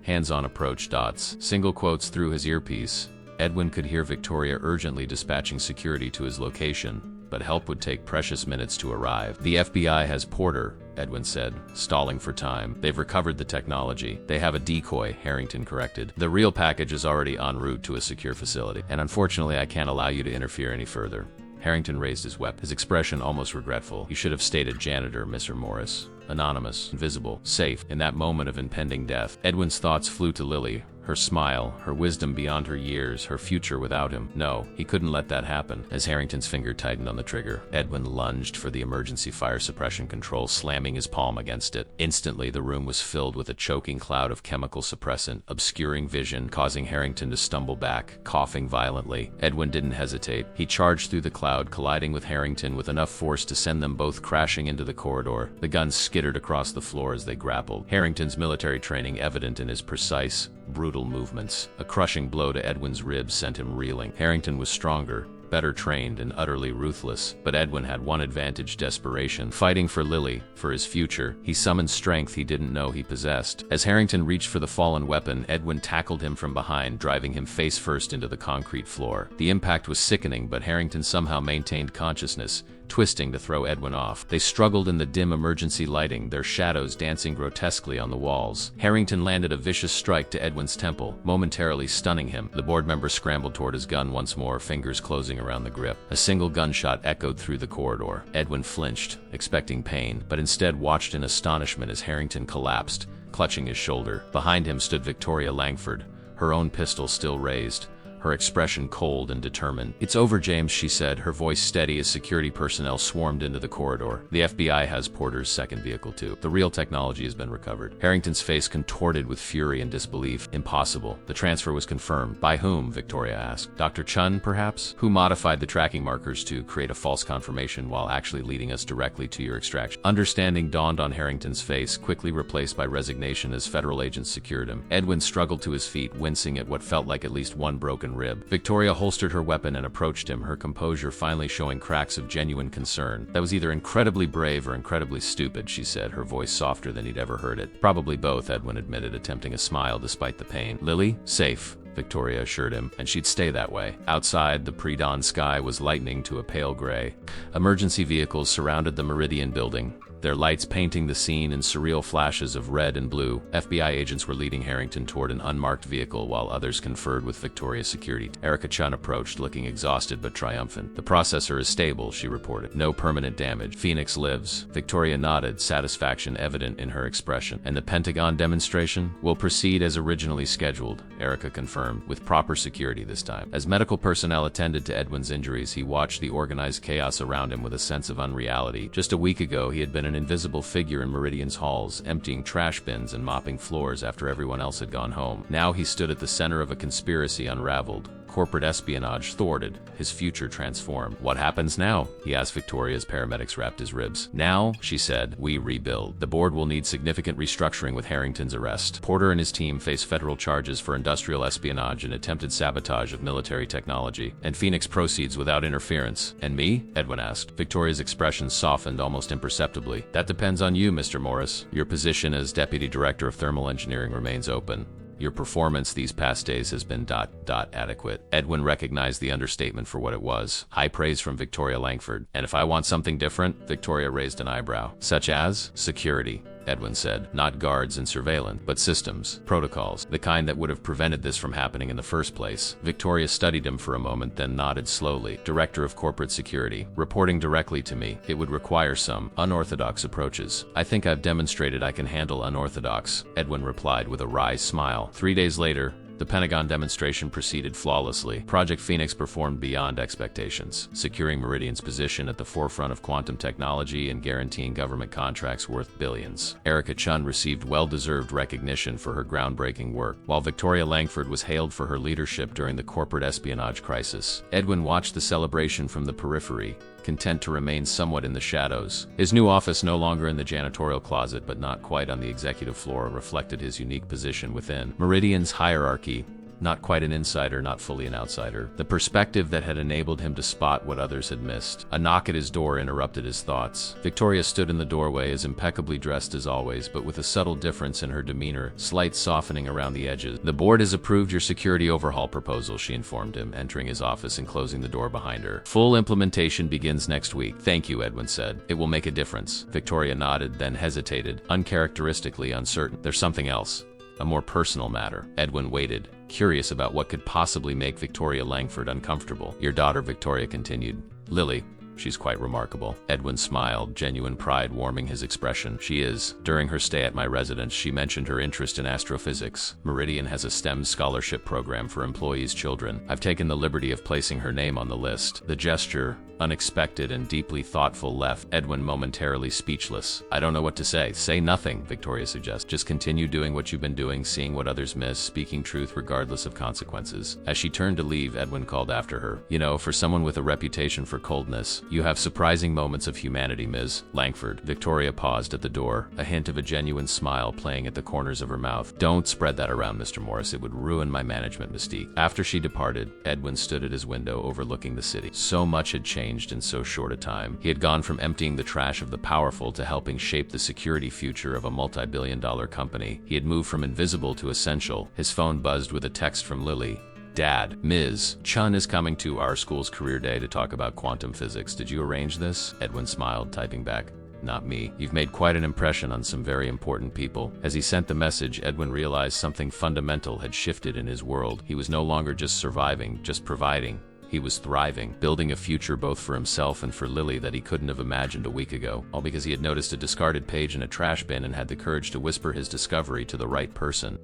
hands-on approach. Single quotes through his earpiece. Edwin could hear Victoria urgently dispatching security to his location, but help would take precious minutes to arrive. "The FBI has Porter," Edwin said, stalling for time. "They've recovered the technology. They have a decoy," Harrington corrected. "The real package is already en route to a secure facility, and unfortunately I can't allow you to interfere any further." Harrington raised his weapon, his expression almost regretful. "You should have stated janitor, Mr. Morris. Anonymous, invisible, safe." In that moment of impending death, Edwin's thoughts flew to Lily. Her smile, her wisdom beyond her years, her future without him. No, he couldn't let that happen. As Harrington's finger tightened on the trigger, Edwin lunged for the emergency fire suppression control, slamming his palm against it. Instantly, the room was filled with a choking cloud of chemical suppressant, obscuring vision, causing Harrington to stumble back, coughing violently. Edwin didn't hesitate. He charged through the cloud, colliding with Harrington with enough force to send them both crashing into the corridor. The guns skittered across the floor as they grappled. Harrington's military training evident in his precise, brutal movements. A crushing blow to Edwin's ribs sent him reeling. Harrington was stronger, better trained, and utterly ruthless, but Edwin had one advantage: desperation. Fighting for Lily, for his future, he summoned strength he didn't know he possessed. As Harrington reached for the fallen weapon, Edwin tackled him from behind, driving him face first into the concrete floor. The impact was sickening, but Harrington somehow maintained consciousness, twisting to throw Edwin off. They struggled in the dim emergency lighting, their shadows dancing grotesquely on the walls. Harrington landed a vicious strike to Edwin's temple, momentarily stunning him. The board member scrambled toward his gun once more, fingers closing around the grip. A single gunshot echoed through the corridor. Edwin flinched, expecting pain, but instead watched in astonishment as Harrington collapsed, clutching his shoulder. Behind him stood Victoria Langford, her own pistol still raised, her expression cold and determined. "It's over, James," she said, her voice steady as security personnel swarmed into the corridor. "The FBI has Porter's second vehicle too. The real technology has been recovered." Harrington's face contorted with fury and disbelief. "Impossible. The transfer was confirmed." "By whom?" Victoria asked. "Dr. Chun, perhaps? Who modified the tracking markers to create a false confirmation while actually leading us directly to your extraction." Understanding dawned on Harrington's face, quickly replaced by resignation as federal agents secured him. Edwin struggled to his feet, wincing at what felt like at least one broken rib. Victoria holstered her weapon and approached him, her composure finally showing cracks of genuine concern. "That was either incredibly brave or incredibly stupid," she said, her voice softer than he'd ever heard it. "Probably both," Edwin admitted, attempting a smile despite the pain. "Lily? Safe," Victoria assured him, "and she'd stay that way." Outside, the pre-dawn sky was lightening to a pale gray. Emergency vehicles surrounded the Meridian building, their lights painting the scene in surreal flashes of red and blue. FBI agents were leading Harrington toward an unmarked vehicle while others conferred with Victoria's security. Erica Chun approached, looking exhausted but triumphant. "The processor is stable," she reported. "No permanent damage. Phoenix lives." Victoria nodded, satisfaction evident in her expression. "And the Pentagon demonstration will proceed as originally scheduled," Erica confirmed, "with proper security this time." As medical personnel attended to Edwin's injuries, he watched the organized chaos around him with a sense of unreality. Just a week ago, he had been an invisible figure in Meridian's halls, emptying trash bins and mopping floors after everyone else had gone home. Now he stood at the center of a conspiracy unraveled, corporate espionage thwarted, his future transformed. What happens now? He asked Victoria as paramedics wrapped his ribs. Now, she said, we rebuild. The board will need significant restructuring with Harrington's arrest. Porter and his team face federal charges for industrial espionage and attempted sabotage of military technology, and Phoenix proceeds without interference. And me? Edwin asked. Victoria's expression softened almost imperceptibly. That depends on you, Mr. Morris. Your position as Deputy Director of Thermal Engineering remains open. Your performance these past days has been ... adequate. Edwin recognized the understatement for what it was. High praise from Victoria Langford. And if I want something different? Victoria raised an eyebrow. Such as? Security, Edwin said. Not guards and surveillance, but systems, protocols, the kind that would have prevented this from happening in the first place. Victoria studied him for a moment, then nodded slowly. Director of Corporate Security. Reporting directly to me. It would require some unorthodox approaches. I think I've demonstrated I can handle unorthodox, Edwin replied with a wry smile. 3 days later, the Pentagon demonstration proceeded flawlessly. Project Phoenix performed beyond expectations, securing Meridian's position at the forefront of quantum technology and guaranteeing government contracts worth billions. Erica Chun received well-deserved recognition for her groundbreaking work, while Victoria Langford was hailed for her leadership during the corporate espionage crisis. Edwin watched the celebration from the periphery, content to remain somewhat in the shadows. His new office, no longer in the janitorial closet but not quite on the executive floor, reflected his unique position within Meridian's hierarchy. Not quite an insider, not fully an outsider. The perspective that had enabled him to spot what others had missed. A knock at his door interrupted his thoughts. Victoria stood in the doorway, as impeccably dressed as always, but with a subtle difference in her demeanor, slight softening around the edges. The board has approved your security overhaul proposal, she informed him, entering his office and closing the door behind her. Full implementation begins next week. Thank you, Edwin said. It will make a difference. Victoria nodded, then hesitated, uncharacteristically uncertain. There's something else. A more personal matter. Edwin waited, curious about what could possibly make Victoria Langford uncomfortable. Your daughter, Victoria continued. Lily. She's quite remarkable. Edwin smiled, genuine pride warming his expression. She is. During her stay at my residence, she mentioned her interest in astrophysics. Meridian has a STEM scholarship program for employees' children. I've taken the liberty of placing her name on the list. The gesture, unexpected and deeply thoughtful, left Edwin momentarily speechless. I don't know what to say. Say nothing, Victoria suggests. Just continue doing what you've been doing, seeing what others miss, speaking truth regardless of consequences. As she turned to leave, Edwin called after her. You know, for someone with a reputation for coldness, you have surprising moments of humanity, Ms. Langford. Victoria paused at the door, a hint of a genuine smile playing at the corners of her mouth. Don't spread that around, Mr. Morris. It would ruin my management mystique. After she departed, Edwin stood at his window overlooking the city. So much had changed in so short a time. He had gone from emptying the trash of the powerful to helping shape the security future of a multi-billion-dollar company. He had moved from invisible to essential. His phone buzzed with a text from Lily. Dad, Ms. Chun is coming to our school's career day to talk about quantum physics. Did you arrange this? Edwin smiled, typing back. Not me. You've made quite an impression on some very important people. As he sent the message, Edwin realized something fundamental had shifted in his world. He was no longer just surviving, just providing. He was thriving, building a future both for himself and for Lily that he couldn't have imagined a week ago, all because he had noticed a discarded page in a trash bin and had the courage to whisper his discovery to the right person.